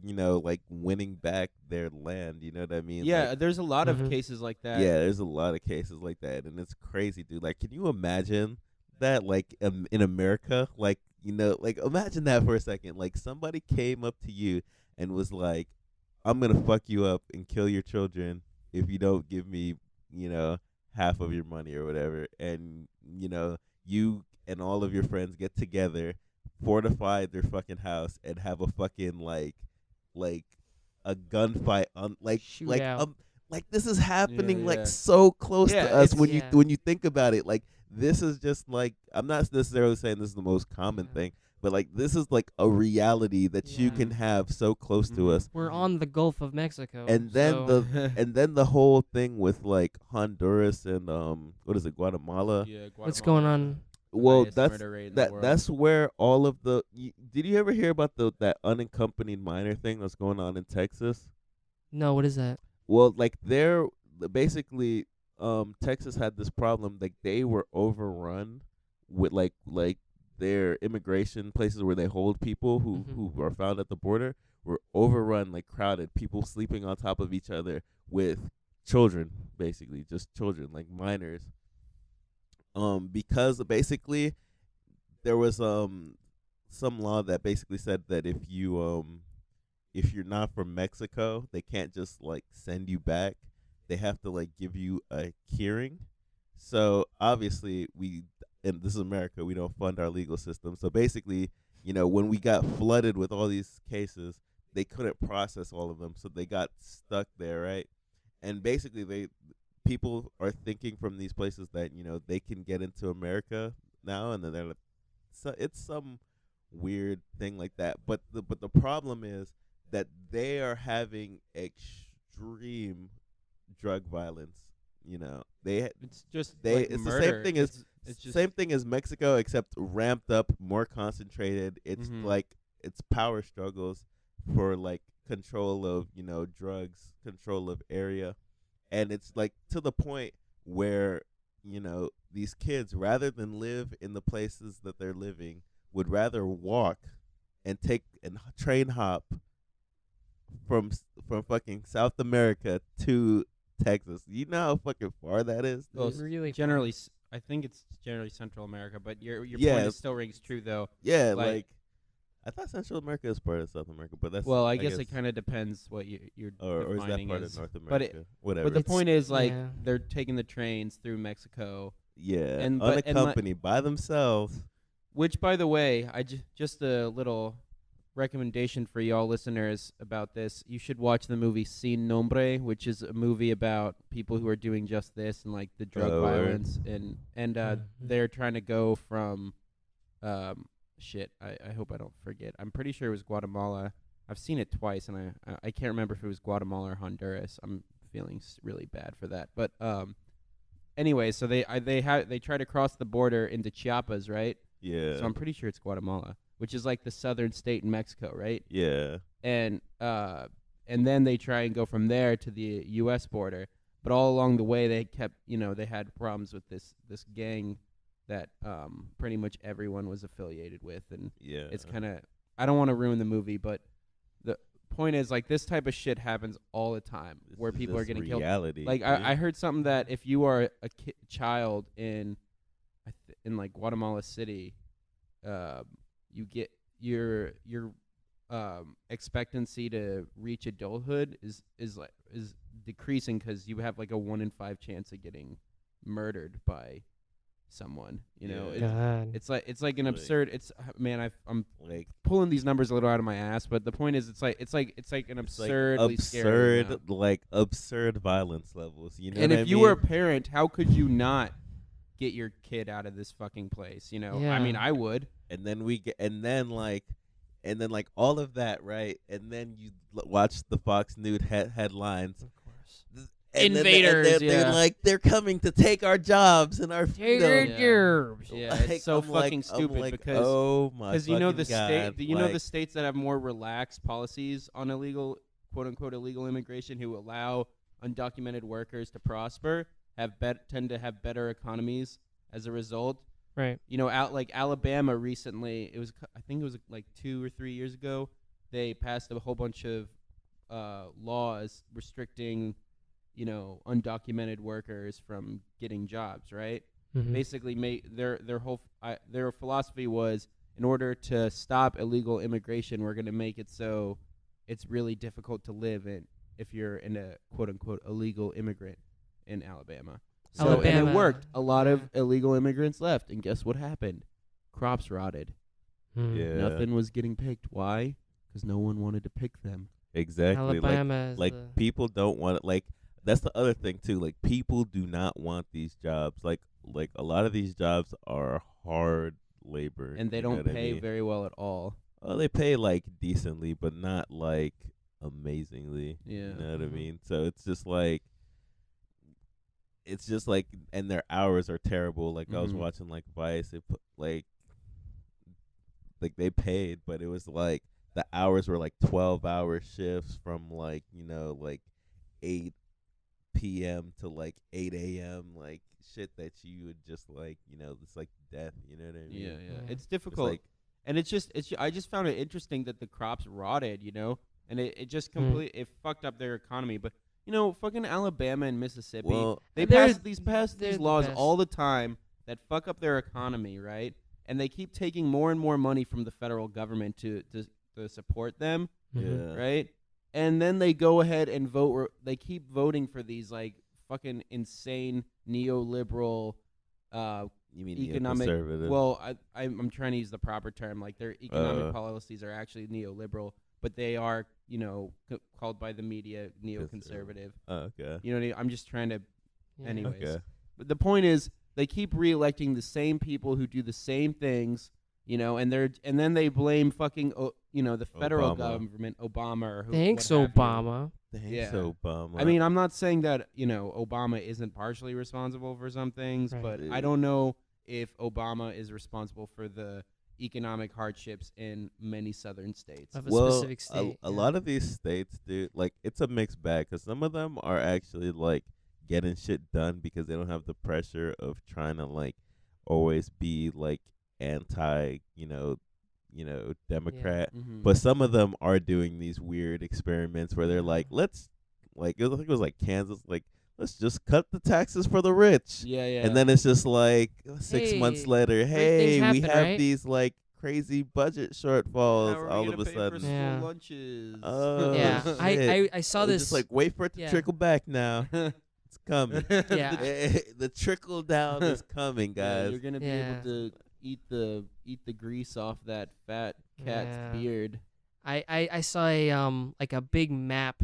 winning back their land. You know what I mean? Yeah, there's a lot of Mhm. cases like that. Yeah, there's a lot of cases like that, and it's crazy, dude. Like, can you imagine that, in America? Imagine that for a second. Like, somebody came up to you and was like, "I'm gonna fuck you up and kill your children if you don't give me, half of your money or whatever." And you and all of your friends get together, fortify their fucking house, and have a fucking like a gunfight on Shootout. this is happening Yeah. so close Yeah, to us it's when you Yeah. when you think about it. Like, this is just I'm not necessarily saying this is the most common Yeah. thing, but this is a reality that you Yeah. can have so close to Mhm. us. We're on the Gulf of Mexico. And then so the whole thing with Honduras and what is it, Guatemala? Yeah, what's going Guatemala has on? the Well, highest murder rate in the world. that's where all of did you ever hear about that unaccompanied minor thing that's going on in Texas? No, what is that? Well, they're basically Texas had this problem. Like, they were overrun with their immigration places where they hold people Mhm. who are found at the border were overrun, crowded, people sleeping on top of each other with children, basically just children, like minors. Because basically there was some law that basically said that if you're not from Mexico, they can't just send you back. They have to give you a hearing. So obviously and this is America, we don't fund our legal system. So basically, when we got flooded with all these cases, they couldn't process all of them, so they got stuck there, right? And basically people are thinking from these places that they can get into America now, and then they're so it's some weird thing like that. But the problem is that they are having extreme drug violence. It's just They like it's the murder. It's just same thing as Mexico, except ramped up, more concentrated. It's Mhm. it's power struggles for control of drugs, control of area, and it's to the point where these kids, rather than live in the places that they're living, would rather walk and take and train hop from fucking South America to Texas. You know how fucking far that is, dude? Well, it's Really generally, I think it's generally Central America, but your Yeah. point is still rings true though. Yeah, like- like I thought Central America is part of South America, but that's Well, I guess it kind of depends what you're or is that defining part as. of North America? But it- Whatever. But the It's- point is, like, yeah. they're taking the trains through Mexico, yeah, and- but- and, like- unaccompanied by themselves. which, by the way, just a little recommendation for y'all listeners about this. You should watch the movie Sin Nombre, which is a movie about people who are doing just this and, like, the drug Oh, word. violence. And Mhm. they're trying to go from, shit, I hope I don't forget. I'm pretty sure it was Guatemala. I've seen it twice, and I can't remember if it was Guatemala or Honduras. I'm feeling really bad for that. But anyway, so they try to cross the border into Chiapas, right? Yeah, So I'm pretty sure it's Guatemala, which is like the southern state in Mexico, right? yeah, And then they try and go from there to the U.S. border. But all along the way, they kept, they had problems with this gang that pretty much everyone was affiliated with, and yeah. it's kind of, I don't want to ruin the movie, but the point is, like, this type of shit happens all the time, This where is people are just getting killed. reality. Like, dude. I heard something that if you are a child in like Guatemala City, you get your expectancy to reach adulthood is decreasing because you have like a 1 in 5 chance of getting murdered by someone. Yeah. God. It's like an Like- absurd. I'm like pulling these numbers a little out of my ass, but the point is, it's like an it's like absurdly scary amount. absurd violence levels. You know And what if I you mean? were a parent, how could you not get your kid out of this fucking place? I mean, Yeah. I would. and then we get, and then like all of that, right? And then you watch the Fox News headlines. Of course. And then Invaders, they're yeah. like, they're coming to take our jobs and our Take freedom. your gerbs. Yeah, Like, it's so I'm like- fucking stupid I'm like, because oh my because you know the fucking state, God, you know like, the states that have more relaxed policies on illegal, quote unquote, illegal immigration, who allow undocumented workers to prosper, tend to have better economies as a result. Right. Out like Alabama recently, I think it was like 2 or 3 years ago, they passed a whole bunch of laws restricting, undocumented workers from getting jobs, right? Mhm. Basically, their philosophy was, in order to stop illegal immigration, we're going to make it so it's really difficult to live in if you're in a quote unquote illegal immigrant in Alabama. So and Alabama, it worked. A lot of yeah. illegal immigrants left, and guess what happened? Crops rotted. Hmm. Yeah. Nothing was getting picked. Why? Because no one wanted to pick them. exactly. Alabama is Like the people don't want it. Like that's the other thing too. Like people do not want these jobs. Like a lot of these jobs are hard labor, And they you know don't what I pay mean? very well at all. Oh, they pay like decently, but not like amazingly. Yeah. You know what I Mhm. mean? So it's just like, and their hours are terrible. Like I was Mhm. watching like Vice. It put like they paid, but it was like the hours were like 12-hour shifts from like 8 p.m. to like 8 a.m. Like shit that you would just like it's like death. You know what I mean? Yeah. Yeah. It's It's difficult. like And I just found it interesting that the crops rotted, and it just Hmm. it fucked up their economy. But fucking Alabama and Mississippi, well, they They're- pass they're these the laws best. all the time that fuck up their economy, right? And they keep taking more and more money from the federal government to support them, Mhm. yeah. right? And then they go ahead and vote. They keep voting for these like fucking insane neoliberal. You mean Economic. neoconservative? Well, I'm trying to use the proper term. Like their economic Uh. policies are actually neoliberal, but they are, called by the media neoconservative. Oh, okay. You know what I mean? I'm just trying to. Yeah. Anyways. Okay. But the point is, they keep reelecting the same people who do the same things, and then they blame fucking, the federal Obama. government, Obama, or who. Thanks, what have you. Obama. Thanks, Yeah. Obama. I mean, I'm not saying that Obama isn't partially responsible for some things, Right. but I don't know if Obama is responsible for the economic hardships in many southern states. Of a well, specific state. a yeah. lot of these states, dude, like it's a mixed bag because some of them are actually like getting shit done because they don't have the pressure of trying to like always be like anti, Yeah. Democrat. Mhm. But some of them are doing these weird experiments where they're like, let's like I think it was like Kansas, like let's just cut the taxes for the rich. Yeah, yeah. And then it's just like 6 months Hey, later, great things hey, we happen, have right? these like crazy budget shortfalls all of a sudden. Yeah. lunches? Yeah, Shit. I saw It's this. just like wait for it to yeah. trickle back now. It's coming. Yeah. The trickle down is coming, Yeah, guys. you're gonna be Yeah. able to eat the grease off that fat cat's Yeah. beard. I saw a like a big map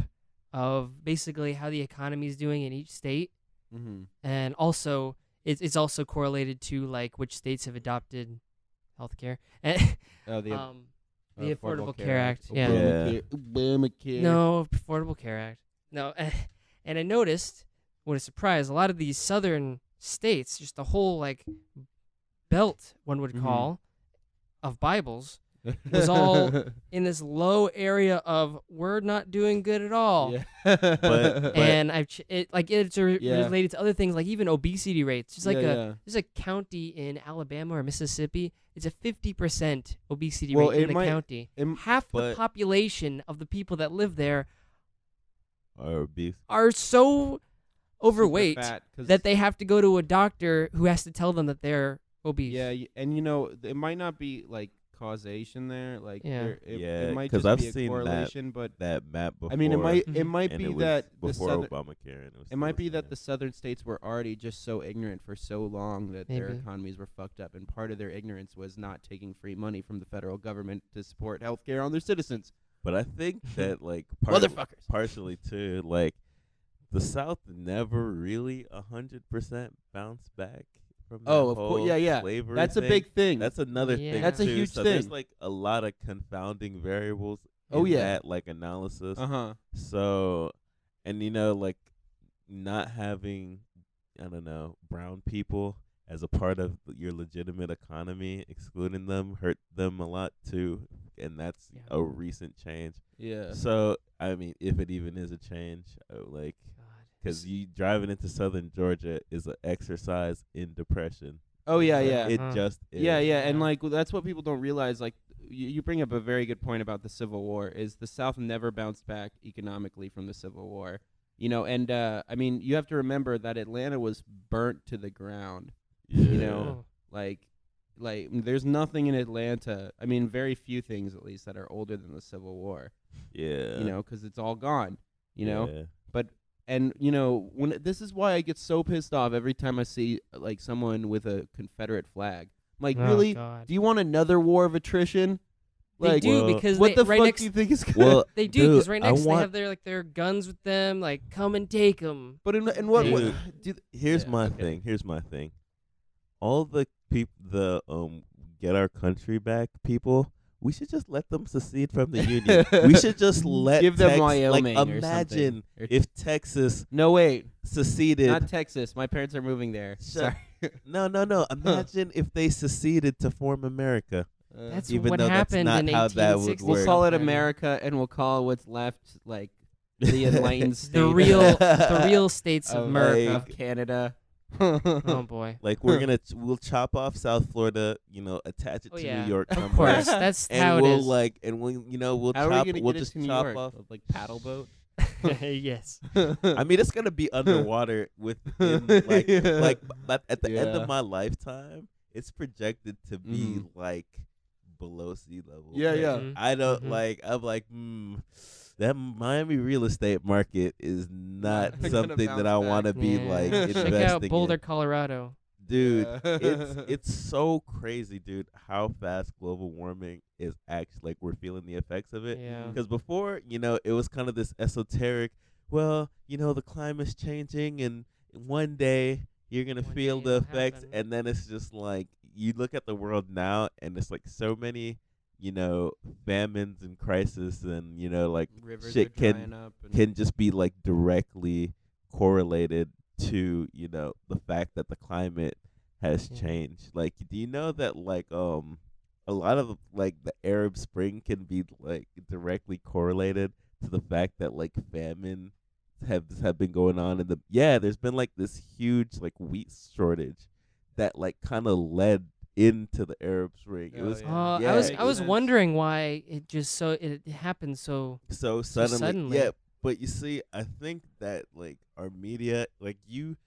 of basically how the economy is doing in each state, Mm-hmm. and also it's also correlated to like which states have adopted healthcare and Oh, the Affordable Care Act. Yeah. Yeah. Obamacare. No, Affordable Care Act. No, and I noticed what a surprise. A lot of these southern states, just the whole like belt, one would Mhm. call, of Bibles, was all in this low area of we're not doing good at all. Yeah. But- And it's Yeah. related to other things like even obesity rates. Just like yeah. there's a county in Alabama or Mississippi. It's a 50% obesity Well, rate in it the might- county. it- Half the but- population of the people that live there Or beef. are so overweight Super fat, 'cause- that they have to go to a doctor who has to tell them that they're obese. Yeah, and it might not be like causation there. Like Yeah. it Yeah, might 'cause just I've be a seen that correlation, but That map before. I mean, it might Mhm. and be it was that the before southern Obamacare. And it might be that the southern states were already just so ignorant for so long that their Maybe. economies were fucked up, and part of their ignorance was not taking free money from the federal government to support healthcare on their citizens. But I think that like Motherfuckers. partially too, like the South never really 100% bounced back from that Oh, of whole course, yeah. slavery That's a thing. big thing. That's another Yeah. thing. That's a too. huge so There's thing. like a lot of confounding variables. Oh, in yeah. that like analysis. Uh-huh. So, and like not having, I don't know, brown people as a part of your legitimate economy, excluding them hurt them a lot too, and that's Yeah. a recent change. Yeah. So, I mean, if it even is a change, like, God. because you driving into southern Georgia is an exercise in depression. Oh yeah, yeah. It Uh-huh. just is. Yeah, and Yeah. like that's what people don't realize. Like you bring up a very good point about the Civil War. Is the South never bounced back economically from the Civil War? And I mean, you have to remember that Atlanta was burnt to the ground. Yeah. You know, like there's nothing in Atlanta. I mean, very few things at least that are older than the Civil War. Yeah. You know, because it's all gone. You know, Yeah. and when this is why I get so pissed off every time I see like someone with a Confederate flag. I'm like, Oh, really? God. Do you want another war of attrition? They Like, do Well, because what they, the right fuck next do you think is gonna Well, they do because right I next they want- have their guns with them. Like, come and take them. But in what Dude, do Here's Yeah, my okay. thing. Here's my thing. All the people, get our country back people. We should just let them secede from the union. We should just let Give them Tex- Wyoming Like or imagine something. Or- if Texas No, wait, seceded. not Texas. My parents are moving there. Shut- Sorry. no. Imagine if they seceded to form America. That's Even what though that's happened not in how that would 1860 We'll work. call it something. America, and we'll call what's left like the enlightened state. The real states of of, America. of Canada. Oh boy. Like we'll chop off South Florida, attach it Oh to yeah. New York Of somewhere. course, that's And how it we'll is. we'll How are we chop gonna we'll get it just to New chop York? off. Like paddle boat. Yes. I mean, it's gonna be underwater within like but at the end Yeah. of my lifetime, it's projected to be Mhm. like below sea level. Yeah, Like, yeah. Mhm. I don't Mhm. I'm like, that Miami real estate market is not Not gonna something that I bounce want to back. be Yeah. like Check out investing Boulder, in. Colorado. Dude, Yeah. it's so crazy, dude, how fast global warming is actually like we're feeling the effects of it. Yeah. Because before, it was kind of this esoteric, well, the climate's changing and one day you're going to One feel day the it'll effects. happen. And then it's just like, you look at the world now and it's like so many, famines and crisis and, like Rivers shit are drying up. And can just be like directly correlated to, the fact that the climate has Yeah. changed. Like, do you know that like a lot of like the Arab Spring can be like directly correlated to the fact that like famine have been going on in there's been like this huge like wheat shortage that like kind of led into the Arab Spring. It Oh, was yeah. yeah, I it was sense. wondering why it happened so so so suddenly. suddenly. Yeah, but you see, I think that like our media, like you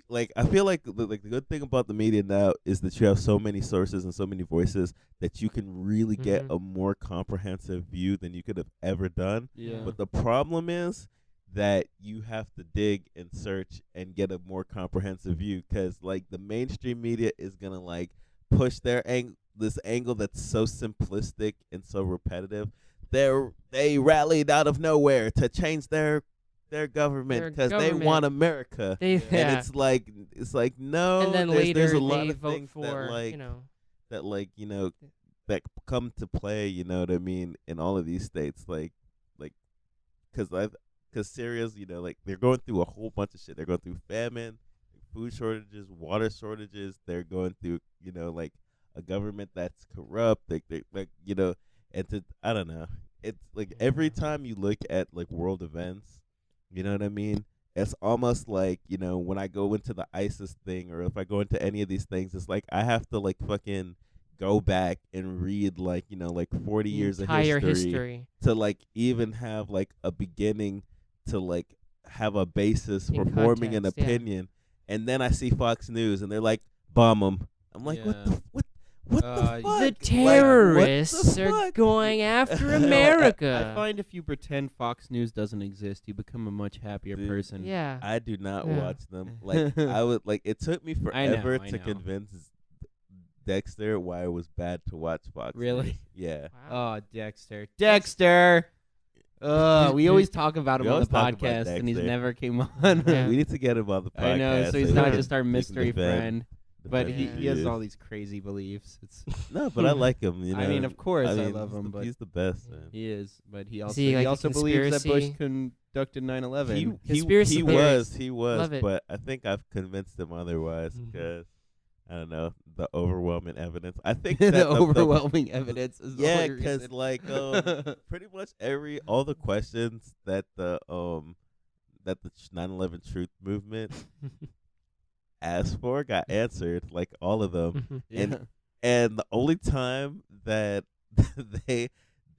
like I feel like the good thing about the media now is that you have so many sources and so many voices that you can really get Mhm. a more comprehensive view than you could have ever done. Yeah. But the problem is that you have to dig and search and get a more comprehensive view, because like the mainstream media is gonna like push this angle that's so simplistic and so repetitive. They rallied out of nowhere to change their government Their because they government, want America, they Yeah. and yeah. it's like And no, then there's later a lot they of vote things for, that like that come to play. You know what I mean? In all of these states, like because Syria's, like they're going through a whole bunch of shit. They're going through famine, food shortages, water shortages. They're going through like a government that's corrupt. Like and I don't know. It's like every Yeah. time you look at like world events, you know what I mean? It's almost like, when I go into the ISIS thing, or if I go into any of these things, it's like I have to like fucking go back and read like, like 40 The years of entire history to like even have like a beginning to like have a basis In for forming an context, yeah. opinion. And then I see Fox News and they're like, bomb them. I'm like, Yeah. what the what the fuck? The Like, terrorists what the are fuck? going after No, America. I find if you pretend Fox News doesn't exist, you become a much happier Dude, person. Yeah. I do not Yeah. watch them. Like I would like it took me I know, forever I to know. convince Dexter why it was bad to watch Fox Really? News. Yeah. Wow. Oh, Dexter. Dexter! We always talk about him We on the always talk about podcast, and he's Dexter. never came on. Yeah. We need to get him on the podcast. I know, so he's he not can- just our he can mystery defend- friend. But defend he, his he has views. all these crazy beliefs. It's No, but I like him. I mean, of course, I mean, love he's him, the- but he's the best. Yeah. Man. he is. But he Is also he like a also believes that Bush conspiracy? conducted 9/11. Conspiracy he theories. was, Love it. but I think I've convinced him otherwise Mhm. because I don't know the overwhelming evidence. I think the that overwhelming evidence is the yeah, only because reason. like pretty much all the questions that the 9/11 truth movement asked for got answered, like all of them. Mhm. yeah. And the only time that they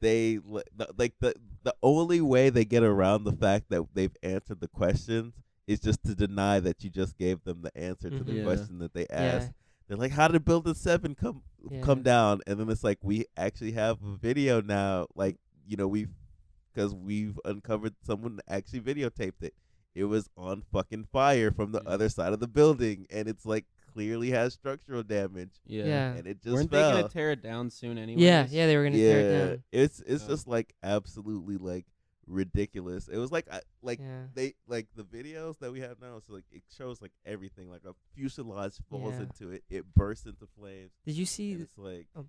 the only way they get around the fact that they've answered the questions is just to deny that you just gave them the answer to the Mhm. Yeah. question that they Yeah. asked. They're like, "How did Building 7 come Yeah. down?" And then it's like, "We actually have a video now. Like, because we've uncovered someone actually videotaped it. It was on fucking fire from the Yeah. other side of the building, and it's like clearly has structural damage, Yeah. and it just Weren't they fell." gonna tear it down soon anyway? Yeah, they were gonna tear it Yeah, down. it's Oh. just like absolutely like ridiculous. It was like Yeah. they like the videos that we have now. So like it shows like everything. Like a fuselage falls Yeah. into it, it bursts into flames, Did you see? and it's like, Oh,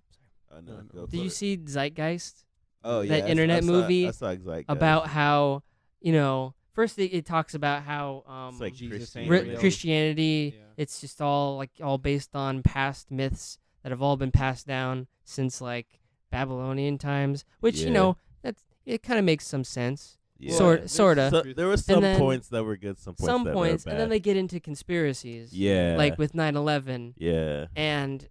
oh No, no, no. go Did for you it. see Zeitgeist? Oh that yeah, internet I saw, movie I saw Zeitgeist. About how first it talks about how It's like Jesus Christianity. ain't real. Christianity, Yeah. it's just all based on past myths that have all been passed down since like Babylonian times, which Yeah. it kind of makes some sense. Yeah. Sort- sorta. So there were some then points that were good, some points that were bad. And then they get into conspiracies, yeah, like with 9/11, yeah, and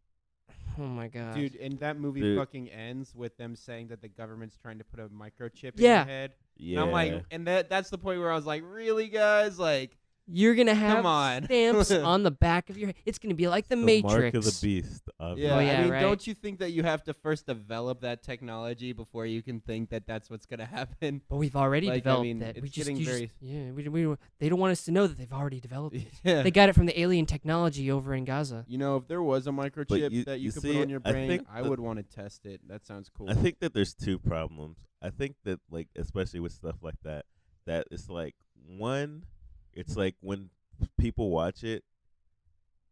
oh my god, Dude, and that movie Dude. fucking ends with them saying that the government's trying to put a microchip in Yeah. your head. yeah. And I'm like, and that's the point where I was like, really, guys? Like, you're gonna have on. stamps on the back of your head. It's gonna be like the the Matrix. mark of the beast. yeah, Oh, yeah, I mean, right. don't you think that you have to first develop that technology before you can think that that's what's gonna happen? But we've already Like, I developed mean, that. it's We just, getting you just- very- yeah. They don't want us to know that they've already developed it. Yeah. They got it from the alien technology over in Gaza. You know, if there was a microchip you- that you you could see, put on your I brain, think I that- would want to test it. That sounds cool. I think that there's two problems. I think that like especially with stuff like that it's like one, it's like when people watch it,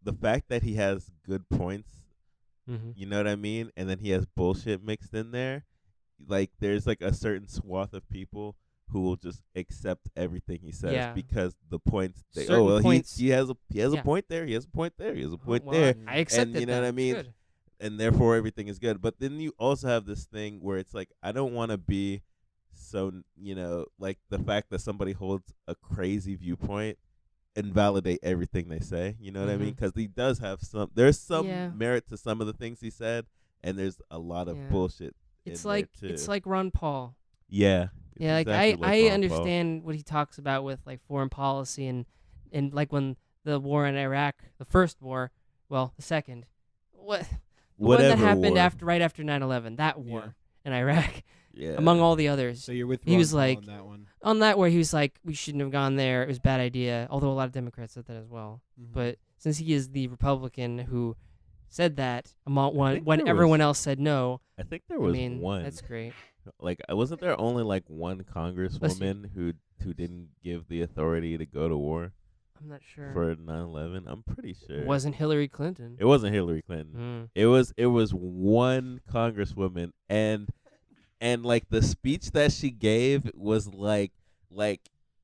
the fact that he has good points, Mm-hmm. you know what I mean, and then he has bullshit mixed in there, like there's like a certain swath of people who will just accept everything he says Yeah. because the points they Certain points- he has a Yeah. point there, he has a point there, he has a point Well, there, I accepted you know that. what I It's mean? good. and therefore everything is good. But then you also have this thing where it's like I don't want to be So like the fact that somebody holds a crazy viewpoint invalidate everything they say. You know what I mean? Mhm. Because he does have there's some Yeah. merit to some of the things he said, and there's a lot of Yeah. bullshit It's in like there too. it's like Ron Paul. Yeah. It's Yeah, like exactly I Ron Paul. understand what he talks about with like foreign policy and like when the war in Iraq, the first war, well, the second, what the one that Whatever happened war. right after 9/11, that war in Iraq, Yeah. among all the others. So you're with He Ron was Paul like- on that one. On that where he was like, we shouldn't have gone there. It was a bad idea. Although a lot of Democrats said that as well. Mhm. But since he is the Republican who said that when there everyone was- else said no, I think there I was mean, one. that's great. Like, wasn't there only like one congresswoman who didn't give the authority to go to war I'm not sure. for 9/11? I'm pretty sure It wasn't Hillary Clinton. It wasn't Hillary Clinton. Mm. It was one congresswoman, and like the speech that she gave was like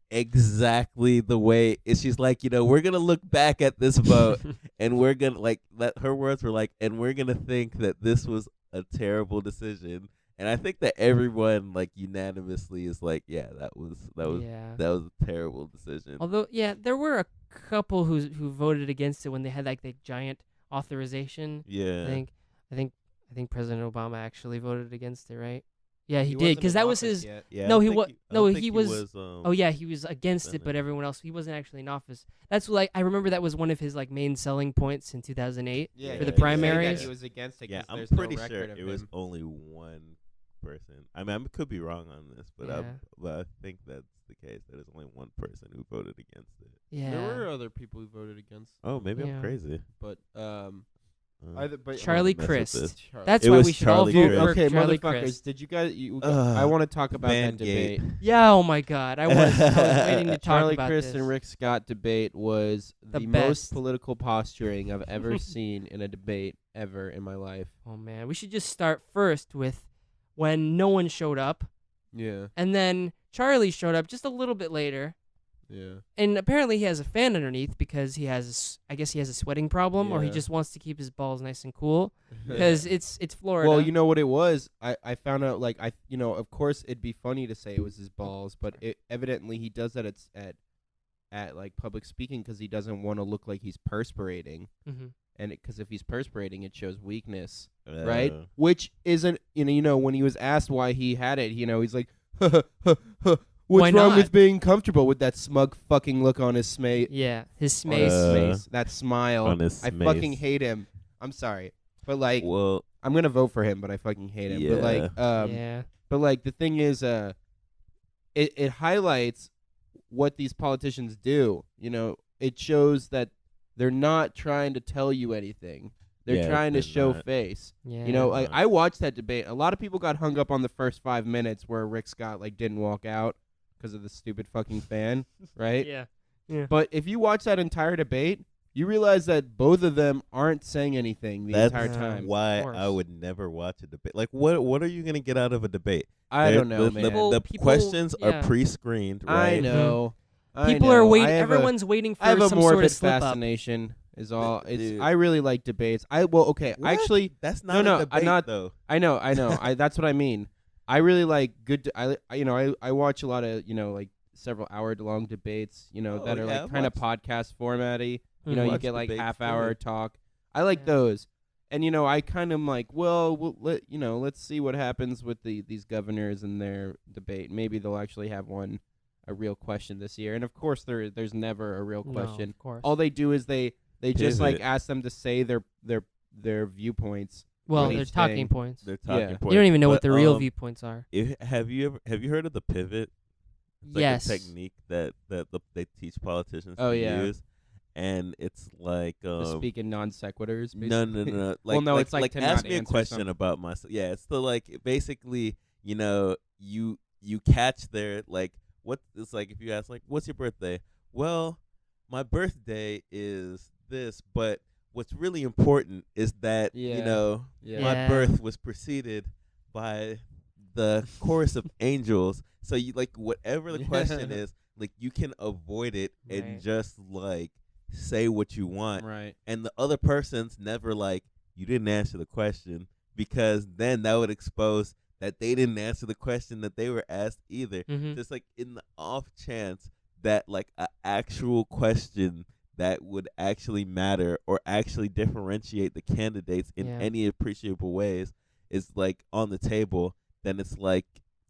exactly the way she's like, we're gonna look back at this vote and we're gonna like that. Her words were like, and we're gonna think that this was a terrible decision. And I think that everyone like unanimously is like, yeah, that was Yeah. a terrible decision. Although, yeah, there were a couple who voted against it when they had like the giant authorization. Yeah. I think President Obama actually voted against it, right? Yeah, he did wasn't because in that was office his. yet. Yeah. No, I he think wa- I don't no, think he was- Oh yeah, he was against it, Senate. but everyone else, he wasn't actually in office. That's like I remember that was one of his like main selling points in 2008. Yeah, For the he did say that primaries? he was against it. Yeah, 'cause I'm there's pretty no sure record of it was him. only one person. I mean, I could be wrong on this, but Yeah. I think that's the case. That there's only one person who voted against it. Yeah. There were other people who voted against, Oh, maybe Yeah. I'm crazy. but Uh, Charlie mess with Crist. this. That's It why was we should all Charlie vote Crist. for Okay, Charlie motherfuckers, Crist. did you guys? Ugh, I want to talk about that Vangate. debate. Yeah. Oh my God, I was waiting to talk Charlie about Crist this. and Rick Scott debate was The the best. most political posturing I've ever seen in a debate ever in my life. Oh man, we should just start first with when no one showed up, Yeah, and then Charlie showed up just a little bit later. yeah. And apparently he has a fan underneath because I guess he has a sweating problem, or he Yeah. just wants to keep his balls nice and cool because it's Florida. Well, you know what it was? I found out, like, of course it'd be funny to say it was his balls, but evidently he does that at like public speaking because he doesn't want to look like he's perspirating, hmm and because if he's perspirating, it shows weakness, right? Uh, Which isn't, when he was asked why he had it, he's like, Why what's wrong not? with being comfortable with that smug fucking look on his Yeah, his on his smace. face, that smile. on his I smace. fucking hate him. I'm sorry, but like, Well, I'm gonna vote for him, but I fucking hate him. But like, Yeah. but like the thing is, it highlights what these politicians do. It shows that they're not trying to tell you anything. They're Yeah, trying to they're show not. face. Yeah. Like I watched that debate. A lot of people got hung up on the first 5 minutes where Rick Scott like didn't walk out because of the stupid fucking fan, right? Yeah. But if you watch that entire debate, you realize that both of them aren't saying anything the That's entire Yeah. time. why course. I would never watch a debate. Like, what are you gonna get out of a debate? I don't know, the, man. The, People- the questions yeah. are pre-screened, right? I know. I People know. are I waiting. have a- Everyone's waiting for I have a some sort morbid of slip up. fascination. Is all. It's. Dude. I really like debates. Okay. What? Actually, That's No, not no, a I'm debate, not- though. I know. That's what I mean. I really like good. I watch a lot of like several hour long debates. Oh, that are yeah, like kind of podcast formatty. You Mhm. you Watch get like debates, half-hour yeah. talk. I like Yeah. those. And I kind of like, let's see what happens with these governors and their debate. Maybe they'll actually have a real question this year. And of course there's never a real No, question. of course. All they do is they just like Pivot. ask them to say their viewpoints. well, on they're each talking thing. points. They're talking Yeah. points. You don't even know what But, the real viewpoints are. Have you heard of the pivot? It's Yes. like a technique that they teach politicians Oh, to yeah. use, and it's like To speak in non sequiturs. no. Like, no, it's like to ask not me a answer question something. about myself. Yeah, it's the like basically you catch their like what it's like if you ask like what's your birthday? Well, my birthday is this, but what's really important is that Yeah. my Yeah. birth was preceded by the chorus of angels. So you like whatever the question is, like you can avoid it and Right. just like say what you want, Right. and the other person's never like you didn't answer the question, because then that would expose that they didn't answer the question that they were asked either. Mhm. Just like in the off chance that like a actual question that would actually matter or actually differentiate the candidates in Yeah. any appreciable ways is like on the table, then it's like,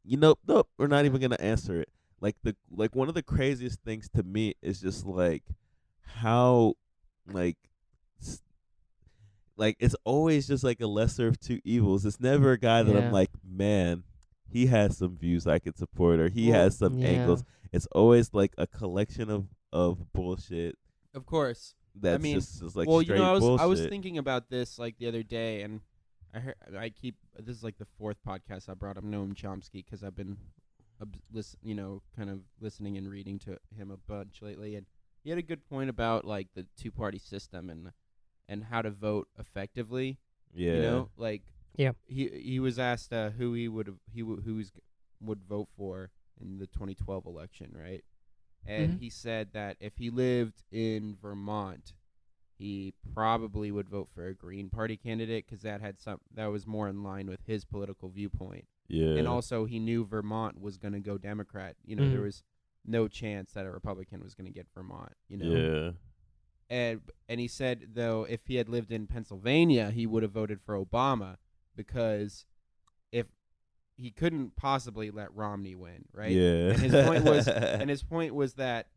nope, we're not Yeah. even gonna answer it. Like one of the craziest things to me is just like how like s- like it's always just like a lesser of two evils. It's never a guy that I'm Yeah. like, man, he has some views I could support or he Well, has some Yeah. angles. It's always like a collection of bullshit Of course. that's mean, just like Well, straight I was bullshit. thinking about this like the other day, and this is like the fourth podcast I brought up Noam Chomsky because I've been, kind of listening and reading to him a bunch lately, and he had a good point about like the two-party system and how to vote effectively. Yeah. You know, like Yeah. he was asked who he would would vote for in the 2012 election, right? And Mhm. he said that if he lived in Vermont, he probably would vote for a Green Party candidate because that was more in line with his political viewpoint. Yeah. And also, he knew Vermont was going to go Democrat. There Mhm. was no chance that a Republican was going to get Vermont. Yeah. And he said though if he had lived in Pennsylvania, he would have voted for Obama because if he couldn't possibly let Romney win, right? Yeah. And his point was that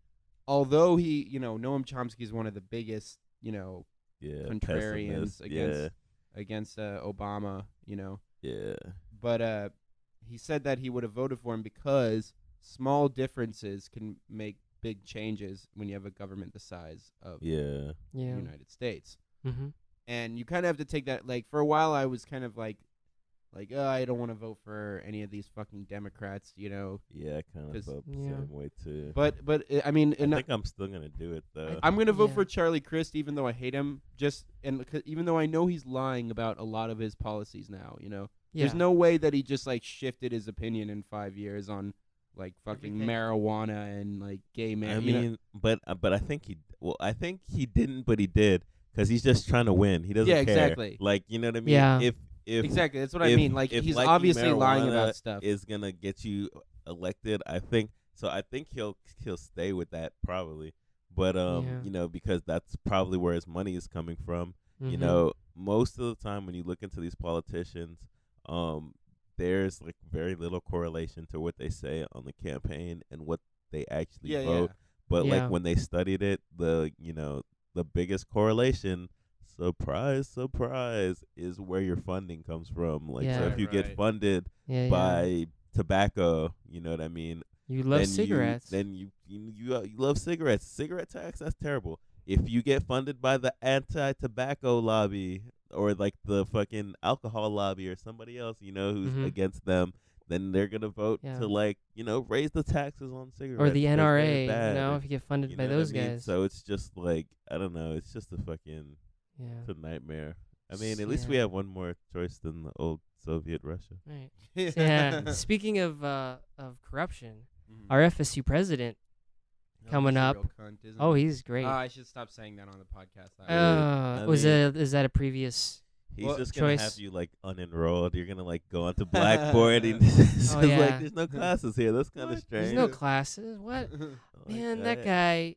although Noam Chomsky is one of the biggest, yeah, contrarians pessimist. Yeah. against Obama, Yeah. but he said that he would have voted for him because small differences can make big changes when you have a government the size of Yeah. the Yeah. United States. Mhm. And you kind of have to take that, like, for a while I was kind of like, oh, I don't want to vote for any of these fucking Democrats, Yeah, I kind of 'Cause- felt the Yeah. same way too. But I mean, I and think I'm still gonna do it though. I'm gonna vote Yeah. for Charlie Crist, even though I hate him. Even though I know he's lying about a lot of his policies now. Yeah. There's no way that he just like shifted his opinion in 5 years on like fucking Everything. marijuana and like gay man. I mean, but I think I think he didn't, but he did because he's just trying to win. He doesn't Yeah, care. exactly. Like, you know what I mean? Yeah. If exactly. That's what I if- mean. Like if he's liking obviously lying marijuana about stuff. is gonna get you elected, I think. So I think he'll stay with that probably. But Yeah. because that's probably where his money is coming from. Mhm. Most of the time when you look into these politicians, there's like very little correlation to what they say on the campaign and what they actually yeah, vote. But Yeah. like when they studied it, the biggest correlation, surprise, is where your funding comes from. Like, so Yeah. if you Right. get funded Yeah. by tobacco, you know what I mean? You love then cigarettes. you love cigarettes. Cigarette tax, that's terrible. If you get funded by the anti-tobacco lobby or like the fucking alcohol lobby or somebody else, who's Mhm. against them, then they're gonna vote Yeah. to like, raise the taxes on cigarettes. Or the because they're NRA, bad, or- if you get funded you by know what those I mean? guys. So it's just like, I don't know. It's just a fucking Yeah. it's a nightmare. I mean, at least we Yeah. have one more choice than the old Soviet Russia. Right. Yeah. Speaking of corruption, Mhm. our FSU president. No, coming he's a up. real cunt, isn't Oh, he? he's great. I should stop saying that on the podcast. I Is that a previous? He's Well, just gonna choice. have you like unenrolled. You're gonna like go onto Blackboard and it's just yeah. like there's no classes here. That's kind of What? strange. There's no classes. What? Like, Man, that guy.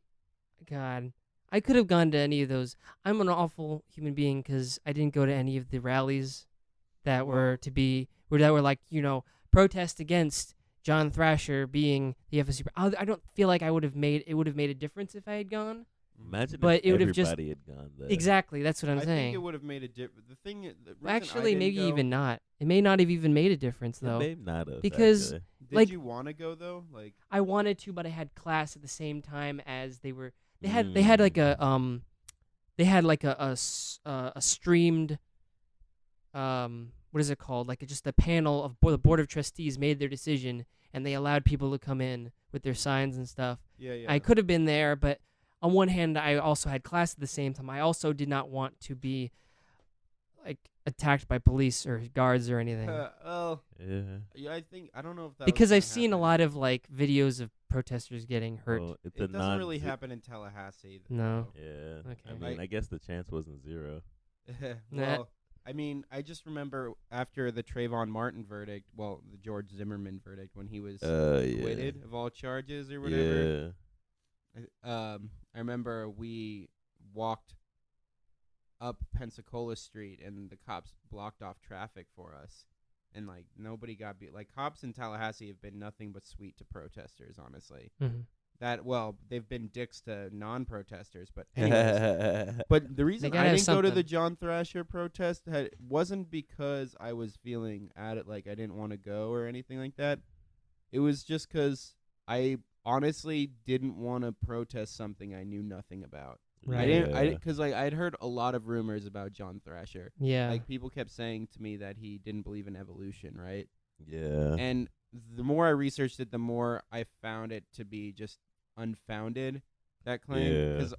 God, I could have gone to any of those. I'm an awful human being because I didn't go to any of the rallies that were like protest against John Thrasher being the FSU. I don't feel like it would have made a difference if I had gone. Imagine But if it would have just- everybody had gone there. Exactly, that's what I'm I saying. think it would have made a difference. The thing, the reason Actually, I didn't maybe go, even not. It may not have even made a difference It though. may not have, because- actually. Did like- you want to go though? Like, I wanted to, but I had class at the same time as they were. They had like a a streamed what is it called? Like just a panel of the board of trustees made their decision, and they allowed people to come in with their signs and stuff. yeah. I could have been there, but on one hand, I also had class at the same time. I also did not want to be like attacked by police or guards or anything. Well, Yeah. yeah, I don't know if that Because was I've gonna seen a happen. lot of like videos of protesters getting hurt. Well, it's It doesn't really happen in Tallahassee. No. Yeah. Okay. I mean, I guess the chance wasn't zero. well, I mean, I just remember after the Trayvon Martin verdict, well, the George Zimmerman verdict, when he was Yeah. acquitted of all charges or whatever. Yeah. I remember we walked up Pensacola Street and the cops blocked off traffic for us, and like nobody got beat. Like cops in Tallahassee have been nothing but sweet to protesters, honestly. Mhm. They've been dicks to non-protesters, but anyways. But the reason gotta I have didn't go to the something. John Thrasher protest wasn't because I was feeling at it like I didn't want to go or anything like that. It was just because I honestly didn't want to protest something I knew nothing about. Right. I didn't, because like I'd heard a lot of rumors about John Thrasher. Yeah. Like people kept saying to me that he didn't believe in evolution, right? Yeah. And the more I researched it, the more I found it to be just unfounded, that claim. Yeah. Because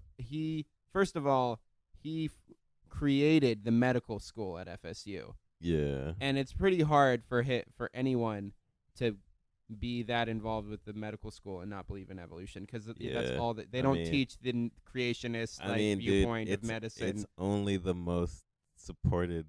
first of all, he created the medical school at FSU. Yeah. And it's pretty hard for anyone to be that involved with the medical school and not believe in evolution, because that's Yeah. all that they I don't mean- teach the creationist I mean, dude, viewpoint of it's medicine. only the most supported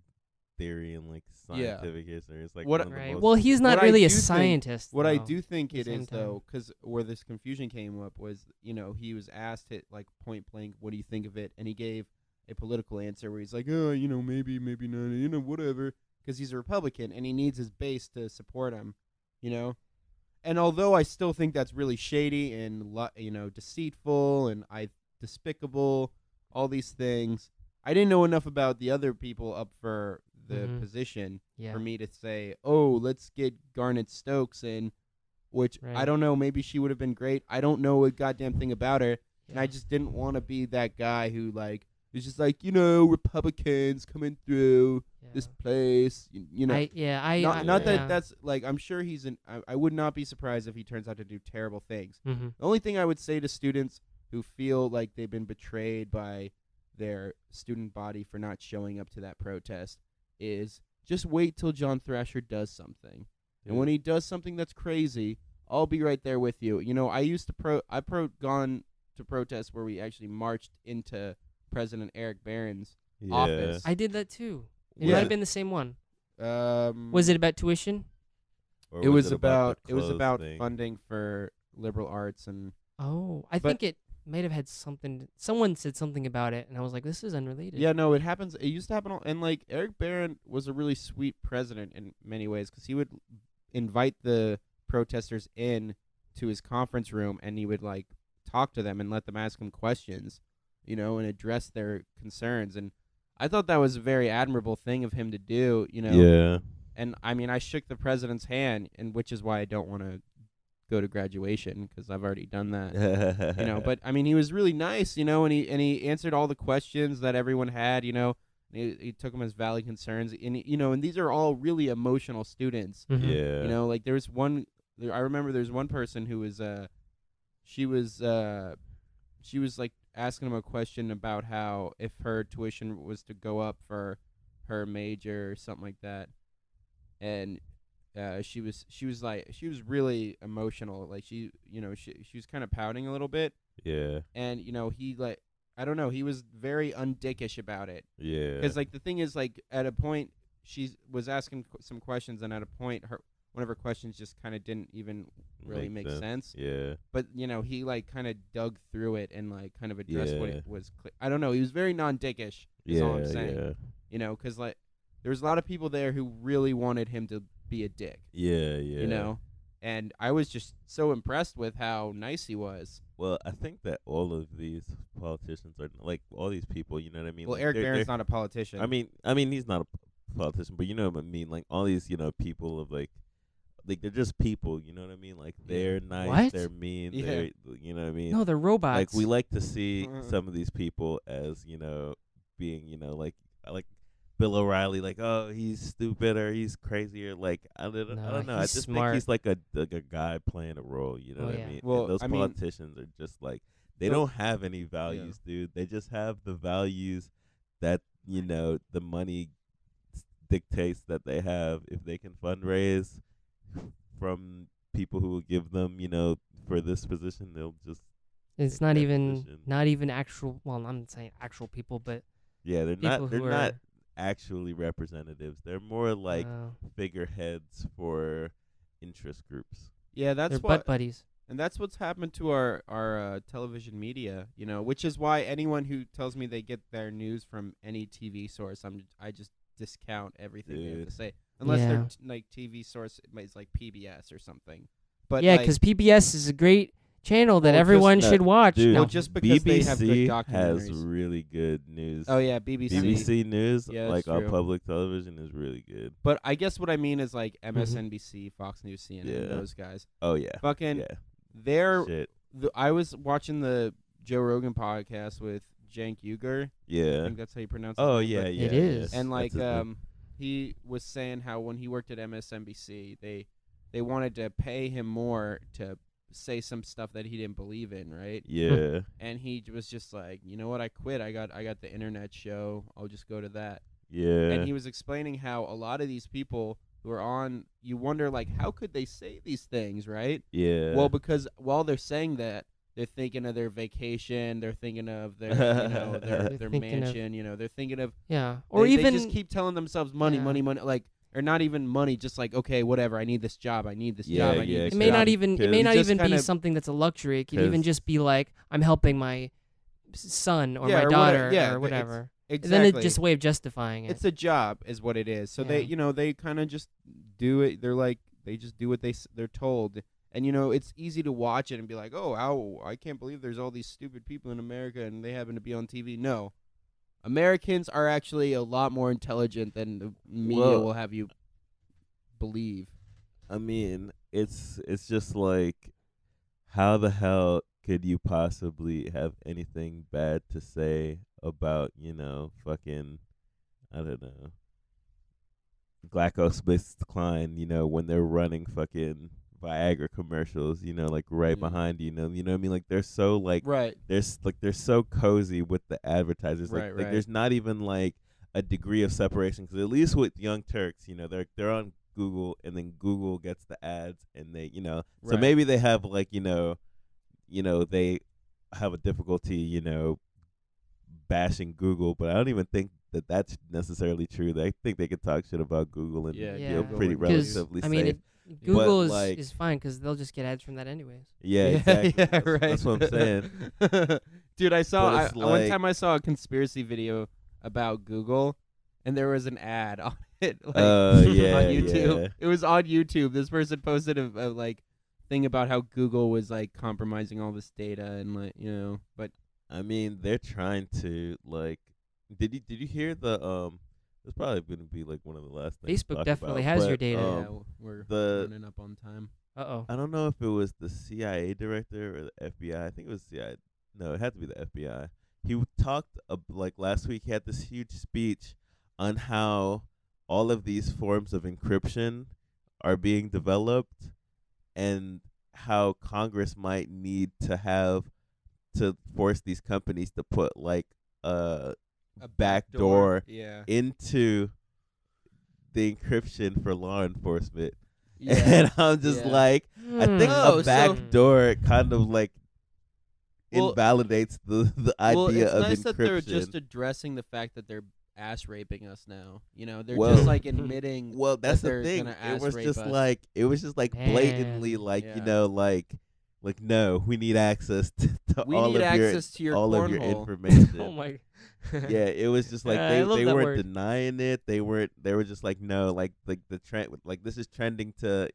theory in like Yeah. scientific history. It's like What- one of the Right. most Well, he's not What I really a do think- scientist. What I though. do think at the it same is, time. though, because where this confusion came up was, he was asked it like point blank, "What do you think of it?" And he gave a political answer where he's like, "Oh, maybe, maybe not, whatever," because he's a Republican and he needs his base to support him, And although I still think that's really shady and deceitful and despicable, all these things, I didn't know enough about the other people up for the Mhm. position Yeah. for me to say, "Oh, let's get Garnet Stokes in," which I Right. don't know. Maybe she would have been great. I don't know a goddamn thing about her, and Yeah. I just didn't want to be that guy who is just like, Republicans coming through this place. Not that that's like, I'm sure I would not be surprised if he turns out to do terrible things. Mm-hmm. The only thing I would say to students who feel like they've been betrayed by their student body for not showing up to that protest is just wait till John Thrasher does something. And when he does something that's crazy, I'll be right there with you. I used to gone to protests where we actually marched into President Eric Barron's office. I did that too. It Yeah. might have been the same one. Was Was it about tuition? Or It was the about clothes thing? funding for liberal arts and Oh, I But- think it might have had something. Someone said something about it, and I was like, "This is unrelated." yeah, no, it happens. It used to happen, and like Eric Barron was a really sweet president in many ways because he would invite the protesters in to his conference room and he would like talk to them and let them ask him questions, and address their concerns. And I thought that was a very admirable thing of him to do, Yeah. And I mean, I shook the president's hand, and which is why I don't want to go to graduation because I've already done that. But I mean, he was really nice, and he answered all the questions that everyone had, and he took them as valid concerns, and these are all really emotional students, Mhm. Yeah. like there was one, I remember there's one person who was, she was like asking him a question about how if her tuition was to go up for her major or something like that, and she was really emotional, like she was kind of pouting a little bit, Yeah. and he like, I don't know, he was very undickish about it, Yeah. because like the thing is, like at a point she was asking some questions, and at a point one of her questions just kind of didn't even really make sense. Yeah. But he like kind of dug through it and like kind of addressed what Yeah. it was. I don't know. He was very non-dickish. Is all I'm saying. Yeah. Because like there was a lot of people there who really wanted him to be a dick. Yeah. Yeah. And I was just so impressed with how nice he was. Well, I think that all of these politicians are like all these people. You know what I mean? Well, like, Eric they're- Barron's they're- not a politician. I mean, he's not a politician, but you know what I mean. Like all these, people of like they're just people. You know what I mean? Like they're nice, What? they're mean. Yeah. They're, you know what I mean? No, they're robots. Like we like to see some of these people as being like Bill O'Reilly, like, oh, he's stupid or he's crazy or like I don't No, know. I he's just smart. think he's like a guy playing a role. You know Oh, what yeah. I mean? Well, and those I mean- politicians are just like they So- don't have any values, dude. They just have the values that the money dictates that they have. If they can fundraise from people who will give them, for this position, they'll just it's take not that even position. not even actual. Well, I'm saying actual people, but they're people not who not are actually representatives. They're more like Wow. figureheads for interest groups. Yeah, They're that's butt what, buddies. and that's what's happened to our television media. Which is why anyone who tells me they get their news from any TV source, I just discount everything they have Dude. to say, unless Yeah. their like TV source is like PBS or something. But Yeah, like, because PBS is a great channel that Well, just everyone that- should watch. dude, No. well, just because they have good BBC documentaries. has really good news. Oh yeah, BBC. BBC News, Yeah, that's like on true. public television, is really good. But I guess what I mean is like MSNBC, Fox News, CNN, Yeah. those guys. Oh yeah, Fucking, yeah. they're. Shit. I was watching the Joe Rogan podcast with Cenk Uygur. I Yeah. think that's how you pronounce it. Oh yeah, yeah. It yeah. is. And like That's his name. he was saying how when he worked at MSNBC, they wanted to pay him more to say some stuff that he didn't believe in, right? Yeah. And he was just like, you know what, I quit. I got the internet show. I'll just go to that. Yeah. And he was explaining how a lot of these people who are on, you wonder like, how could they say these things, right? yeah. Well, because while they're saying that, they're thinking of their vacation, they're thinking of their their They're thinking of- mansion, they're thinking of Yeah. Or they even just keep telling themselves money, Yeah. money, money, like, or not even money, just like, okay, whatever, I need this job, I need this Yeah, job, I need yeah, this it may job. not even it may Because not just even be kinda- something that's a luxury. It could even 'Cause- just be like I'm helping my son or Yeah, my or daughter yeah, or it's- whatever. Exactly. And then it's just a way of justifying it. It's a job, is what it is. So they, Yeah. they kind of just do it. They're like, they just do what they're told. And it's easy to watch it and be like, oh, how I can't believe there's all these stupid people in America and they happen to be on TV. No, Americans are actually a lot more intelligent than the media Well- will have you believe. I mean, it's just like, how the hell could you possibly have anything bad to say about, fucking, I don't know, GlaxoSmithKline, when they're running fucking Viagra commercials, like right Yeah. behind you, you know what I mean? Like they're so like Right. they're so cozy with the advertisers. Like, Right, like right. there's not even like a degree of separation, because at least with Young Turks, they're on Google, and then Google gets the ads, and they, so Right. maybe they have like, they have a difficulty, bashing Google, but I don't even think that that's necessarily true. I think they could talk shit about Google and Yeah, feel Google pretty and- 'Cause, relatively I mean, safe. Google is, like- is fine because they'll just get ads from that anyways. Yeah, exactly. Yeah, That's- right. That's what I'm saying. Dude, I saw But it's one like- time I saw a conspiracy video about Google, and there was an ad on it, like, Yeah, on YouTube. yeah. It was on YouTube. This person posted a like thing about how Google was like compromising all this data and like but I mean, they're trying to like. Did you hear the It's probably gonna be like one of the last things. to Facebook talk definitely about, has your but, data. yeah, we're the- running up on time. Uh-oh. I don't know if it was the CIA director or the FBI. I think it was CIA. No, it had to be the FBI. He talked like last week. He had this huge speech on how all of these forms of encryption are being developed, and how Congress might need to force these companies to put like a back door Yeah. into the encryption for law enforcement. Yeah. And I'm just Yeah. like, I think Oh, a back so- door kind of like Well- invalidates the Well, idea it's of nice encryption. that they're just addressing the fact that they're ass raping us now. They're Well- just like admitting. Well, that's the they're thing. gonna It ass was rape just us. like blatantly Man. like Yeah. like no, we need access to We all need of access to your your all of your cornhole. information. Oh my. Yeah, it was just like I love they that weren't word. denying it. They were just like, no, like the trend, like this is trending to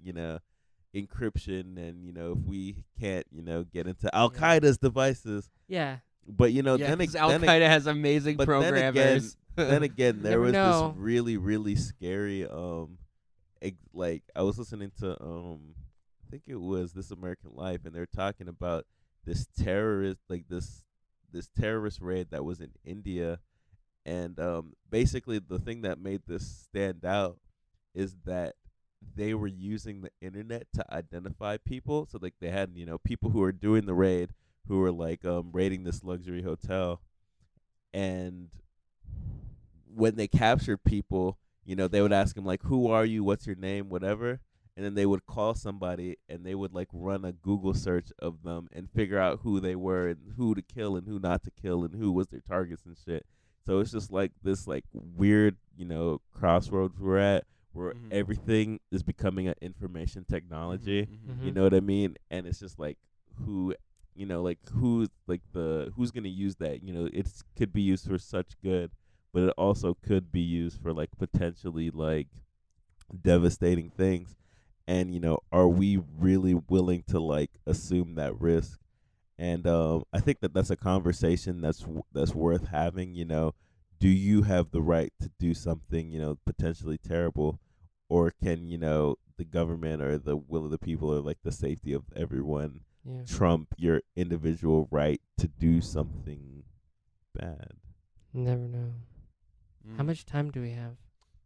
encryption, and if we can't get into Al Qaeda's devices, Yeah. but Yeah, then 'cause ag- Al then ag- Qaeda has amazing but then again- programmers. then again, there Never was know. this really, really scary like I was listening to I think it was This American Life, and they're talking about this terrorist, like this terrorist raid that was in India, and basically the thing that made this stand out is that they were using the internet to identify people. So like they had people who were doing the raid, who were like raiding this luxury hotel, and when they captured people, they would ask them like, who are you, what's your name, whatever, and then they would call somebody, and they would like run a Google search of them and figure out who they were and who to kill and who not to kill and who was their targets and shit. So it's just like this like weird crossroads we're at, where Mhm. everything is becoming an information technology. Mhm. You know what I mean? And it's just like who, who's gonna use that? It could be used for such good, but it also could be used for like potentially like devastating things. And are we really willing to like assume that risk? And I think that that's a conversation that's worth having. Do you have the right to do something potentially terrible, or can the government or the will of the people or like the safety of everyone Yeah. trump your individual right to do something bad? Never know. How Mm. much time do we have?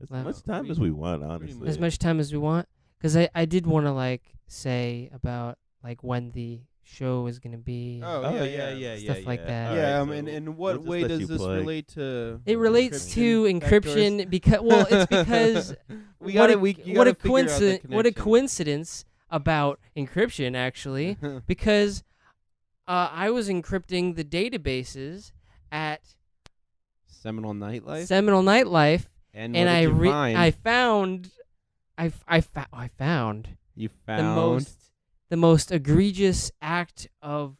As Left. much time Pretty- as we want, pretty honestly. much. As much time as we want, because I did want to like say about like when the show is gonna be. Oh, Oh yeah. Stuff like that. All Yeah, right, and so in we'll what just way let does you this plug. relate to? It relates to Backdoors? encryption because it's because we what gotta a, we you what gotta a figure out the coincidence what a connection. coincidence about encryption actually because I was encrypting the databases at Seminole Night Life. Seminole Night Life, And and what did you find? I found You the found most egregious act of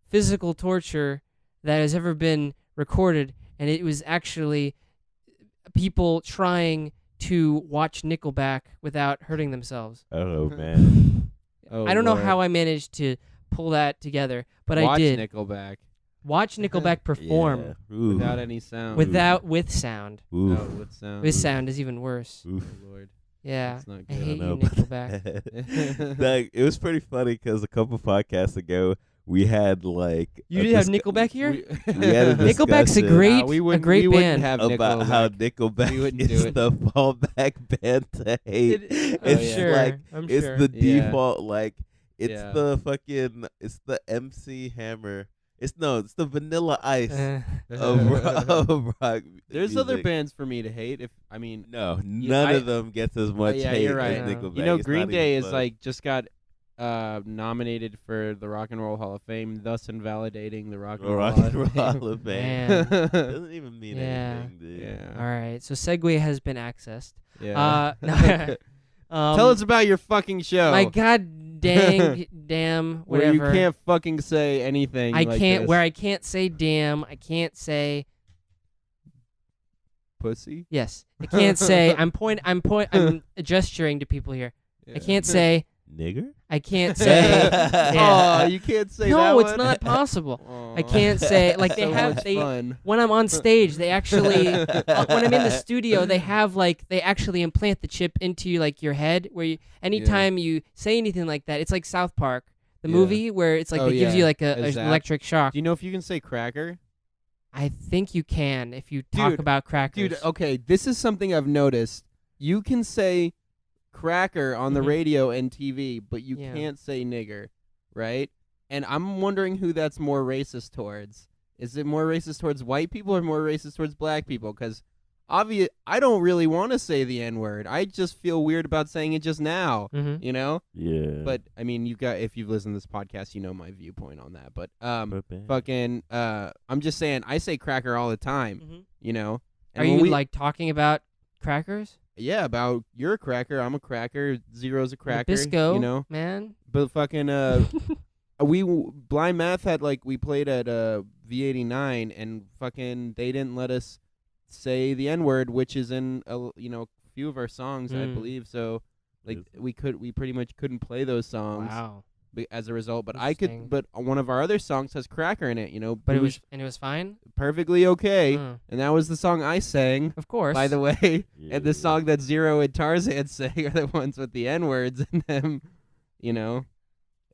physical torture that has ever been recorded, and it was actually people trying to watch Nickelback without hurting themselves. Oh man. Oh, I don't know Lord. how I managed to pull that together, but Watch I did. Nickelback Watch Nickelback perform Yeah. Ooh. without any sound. with sound. Oof. Oh, with sound. With sound is even worse. Oof. Oh, Lord. Yeah, That's not I good. hate know you, about Nickelback. that. Like, it was pretty funny because a couple podcasts ago we had like You a did have discu- Nickelback here. we had a Nickelback's a discussion great, we a wouldn't, great we wouldn't band. have about Nickelback. how We Nickelback wouldn't do is it. the fallback band to hate. I'm It's sure. like I'm it's sure. the Yeah. default. Like it's Yeah. it's the MC Hammer. It's the Vanilla Ice Uh, of rock. There's other music. bands for me to hate. No, none of them gets as much yeah, hate you're right. as No. Nickelback. You know, It's Green not even Day is close. like just got nominated for the Rock and Roll Hall of Fame, thus invalidating the Rock and The Roll Rock Hall and Roll of Fame. Hall of Fame. Man. Doesn't even mean Yeah. anything, dude. Yeah. all right, so segue has been accessed. Yeah. Tell Tell us about your fucking show. my god dang damn where whatever. you can't fucking say anything. I like can't this. where I can't say damn. I can't say pussy. yes. I can't say I'm gesturing to people here. I can't say Nigger? I can't say yeah. Oh, you can't say that. No, it's one? not possible. Aw. I can't say like they So have much they fun. when I'm on stage they actually when I'm in the studio they have like they actually implant the chip into like your head where you anytime you say anything like that it's like South Park the Yeah. movie where it's like Oh, it gives you yeah. like A a zap. electric shock. Do you know if you can say cracker? I think you can if you talk Dude, about crackers. Dude, okay, this is something I've noticed. You can say cracker on the Mhm. radio and TV, but you Yeah. can't say nigger, right? And I'm wondering who that's more racist towards. Is it more racist towards white people or more racist towards black people? Because I don't really want to say the N-word. I just feel weird about saying it just now, Mm-hmm. you know? Yeah. But, I mean, if you've listened to this podcast, you know my viewpoint on that. But, But fucking, I'm just saying, I say cracker all the time, Mm-hmm. you know? Are And when you we- like talking about crackers? Yeah, about you're a cracker, I'm a cracker, Zero's a cracker, Nabisco, you know. man. But fucking Blind Math had we played at V89 and fucking they didn't let us say the N-word, which is in a few of our songs, I Mm. believe. So like Is we pretty much couldn't play those songs Wow. as a result. But I Interesting. could. But one of our other songs has cracker in it, you know. But it Boosh, was fine. perfectly okay, Mm. and that was the song I sang. Of course. By the way, yeah. and the song that Zero and Tarzan sang are the ones with the N-words in them, you know?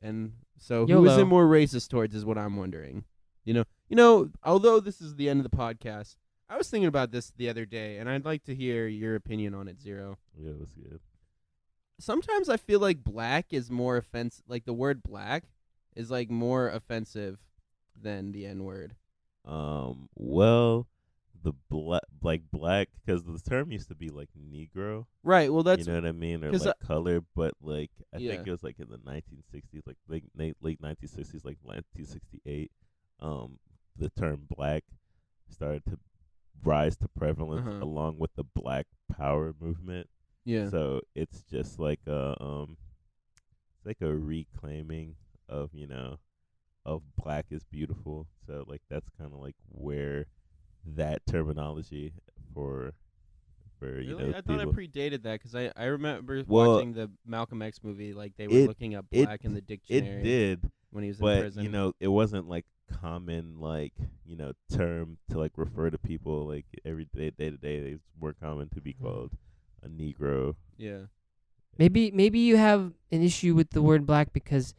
And so who is YOLO. it more racist towards is what I'm wondering. You know, although this is the end of the podcast, I was thinking about this the other day, and I'd like to hear your opinion on it, Zero. Yeah, that's good. Sometimes I feel like black is more offensive, like the word black is like more offensive than the N-word. Well, the black, because the term used to be like Negro. Right, well that's you know what I mean, or 'cause like color, but like I Yeah. think it was like in the 1960s, like late 1960s, like 1968. The term black started to rise to prevalence Uh-huh. along with the Black Power movement. Yeah. So it's just like a it's like a reclaiming of of black is beautiful. So like that's kind of like where that terminology for Really? I thought I people. predated that because I remember Well, watching the Malcolm X movie. Like they were it looking up it black in the it dictionary did, when he was in but prison. it wasn't like common like term to like refer to people like every day to day. It's more common to be called a Negro. Yeah. Maybe you have an issue with the word black because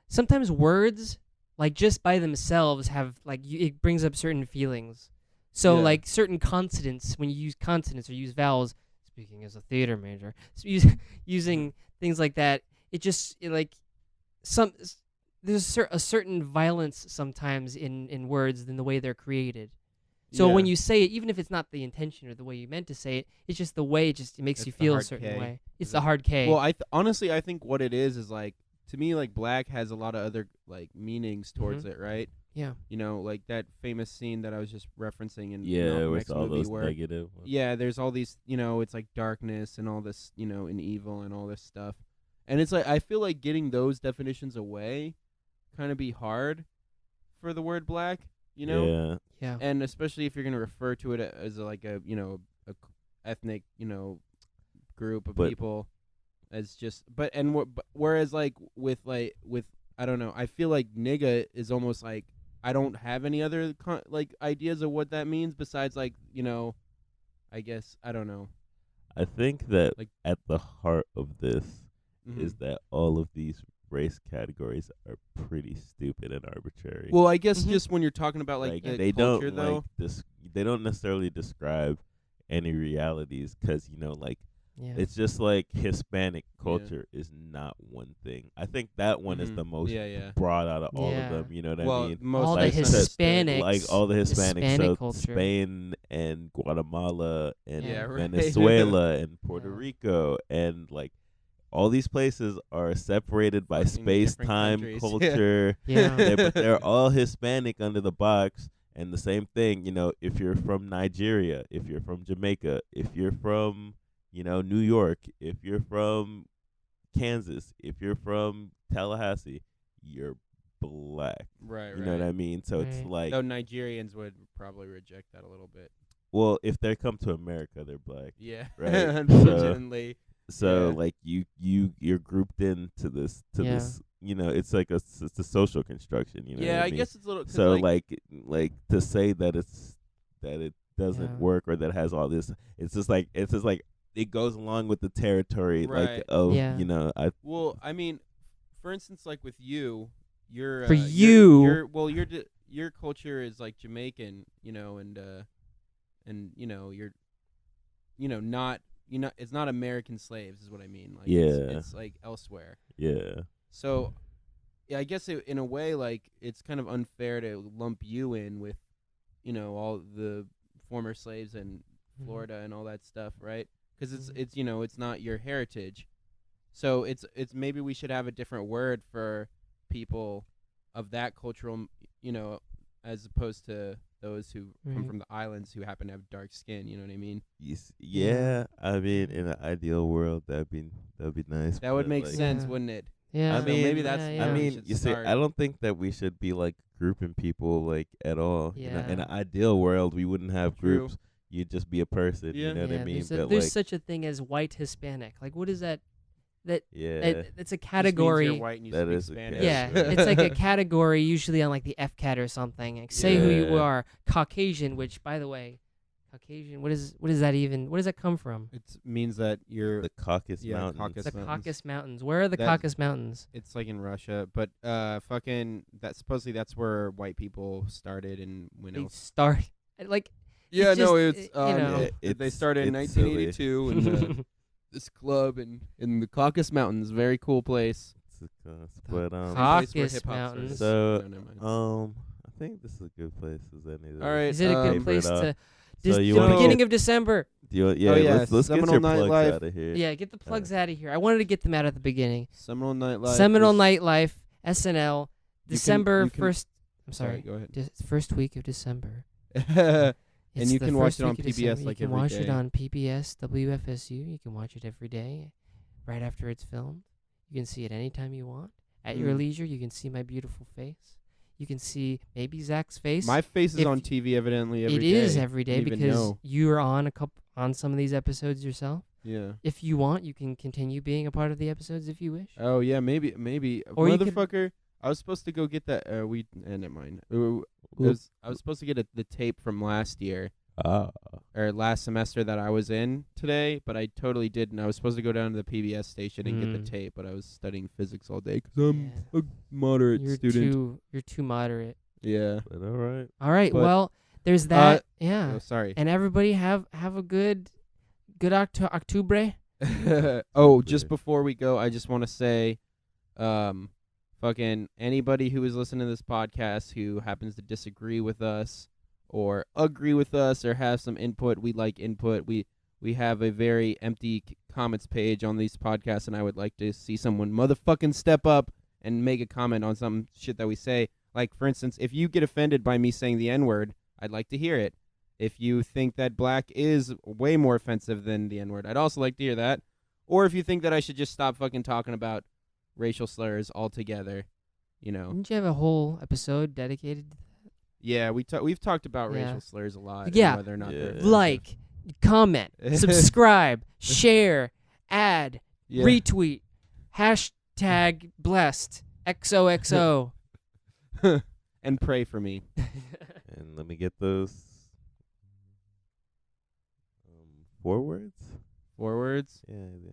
sometimes words like just by themselves have like it brings up certain feelings. So Yeah. like certain consonants, when you use consonants or use vowels, speaking as a theater major, using things like that, like some there's a certain violence sometimes in words than the way they're created. So when Yeah. you say it, even if it's not the intention or the way you meant to say it, it's just the way it makes It's you the feel a hard certain K. way. It's Is the it- hard K. Well, honestly I think what it is like to me like black has a lot of other like meanings towards it, right? yeah. Like that famous scene that I was just referencing in Yeah, Malcolm with X all movie those where negative. yeah, there's all these, it's like darkness and all this, and evil and all this stuff. And it's like I feel like getting those definitions away kind of be hard for the word black, Yeah, Yeah. and especially if you're going to refer to it as like a ethnic, group of But- people as just whereas like with I don't know, I feel like nigga is almost like I don't have any other like ideas of what that means besides like, I guess I don't know. I think that Like- at the heart of this is Mhm. that all of these race categories are pretty stupid and arbitrary. Well, I guess Mhm. just when you're talking about like the they culture don't though. they don't necessarily describe any realities because Yeah. it's just like Hispanic culture is not one thing. I think that one is Mhm. the most Yeah. broad out of all Yeah. of them. You know what Well, I mean? most all the like, Hispanics, Like all the Hispanics, Hispanic so culture. Spain and Guatemala and Yeah, right. Venezuela and Puerto Yeah. Rico and like all these places are separated by Fucking space, different time, countries. culture. Yeah. But they're all Hispanic under the box. And the same thing, if you're from Nigeria, if you're from Jamaica, if you're from, New York, if you're from Kansas, if you're from Tallahassee, you're black. Right. You know what I mean? So it's Right. like, Though Nigerians would probably reject that a little bit. well, if they come to America, they're black. Yeah. Right. Unfortunately. So Yeah. like you're grouped into this Yeah. this it's like it's a social construction, Yeah, what I mean? guess it's a little. 'Cause So like, like to say that it doesn't Yeah. work or that it has all this, it's just like it goes along with the territory Right. like of Yeah. well, I mean, for instance, like with you, you're For you're- you. your culture is like Jamaican, and not it's not American slaves is what I mean. Like Yeah. it's like elsewhere. yeah. So yeah, I guess in a way, like it's kind of unfair to lump you in with, all the former slaves in Florida and all that stuff, right? Because Mhm. it's not your heritage. So it's maybe we should have a different word for people of that cultural, as opposed to those who come Right. from the islands who happen to have dark skin. You know what I mean? Yeah, I mean, in an ideal world, that'd be nice. That would but, make like, sense, Yeah. wouldn't it? Yeah. I So mean, maybe that's yeah, I where we mean, should you see, start. I don't think that we should be like grouping people like at all. In Yeah. an ideal world, we wouldn't have True. groups. You'd just be a person. Yeah. You know what I Yeah, mean? there's, But there's like, such a thing as white Hispanic. Like, what is that? yeah, It's a Just means category. you're white and you That speak is a Spanish. Yeah, category. it's like a category usually on like the FCAT or something. Like, say who you Yeah. are. Caucasian, which by the way, Caucasian. What is that even? Where does that come from? It means that you're. the Caucasus Yeah, Mountains. Caucasus The Mountains. Caucasus Mountains. Where are the That- Caucasus Mountains? It's like in Russia, but fucking that supposedly that's where white people started and went They else. start like Yeah, it's no, just, it's you know. they It's- started in it's silly. 1982 in this club in the Caucasus Mountains, very cool place. But Same place where Caucasus hip-hop started. Mountains. So, No, never mind. I think this is a good place as any. All right, is it a good um, place Favorite, to? So you the wanna beginning get- of December. Yeah, yeah, let's get Seminole your Night plugs Life. out of here. Yeah, get the plugs out of here. I wanted to get them out at the beginning. Seminole Night Life. Seminole is- Night Life, SNL, You can- December you can- 1st. I'm sorry, go ahead. first week of December. And It's you the can watch first it on week of PBS December. like you can every watch it day. on PBS, WFSU. You can watch it every day, right after it's filmed. You can see it anytime you want. At your Mm. leisure, you can see my beautiful face. You can see maybe Zach's face. My face is If on TV evidently every day. it is every day Didn't even because know. you're on on some of these episodes yourself. Yeah. If you want, you can continue being a part of the episodes if you wish. Oh yeah, maybe. Or you could- Motherfucker, I was supposed to go get that. Never mind. I was supposed to get the tape from last year Ah, or last semester that I was in today, but I totally didn't. I was supposed to go down to the PBS station and get the Mm. tape, but I was studying physics all day 'cause I'm Yeah. a moderate You're student. you're too moderate. Yeah. but all right. All right. But, well, there's that. Yeah. Oh, sorry. And everybody have a good Octubre. Oh, just Weird. before we go, I just want to say, fucking anybody who is listening to this podcast who happens to disagree with us or agree with us or have some input, we like input. We have a very empty comments page on these podcasts, and I would like to see someone motherfucking step up and make a comment on some shit that we say. Like, for instance, if you get offended by me saying the N-word, I'd like to hear it. If you think that black is way more offensive than the N-word, I'd also like to hear that. Or if you think that I should just stop fucking talking about racial slurs altogether, you know. Didn't you have a whole episode dedicated to Yeah, we've talked about Yeah. racial slurs a lot. and Yeah. whether or not Yeah. they're that? offensive. Like, comment, subscribe, share, add, Yeah. retweet, hashtag blessed, XOXO. And pray for me. And let me get those 4 words. Forwards. Yeah.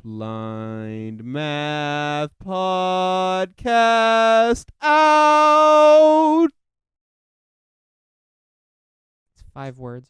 Blind Math Podcast out. It's 5 words.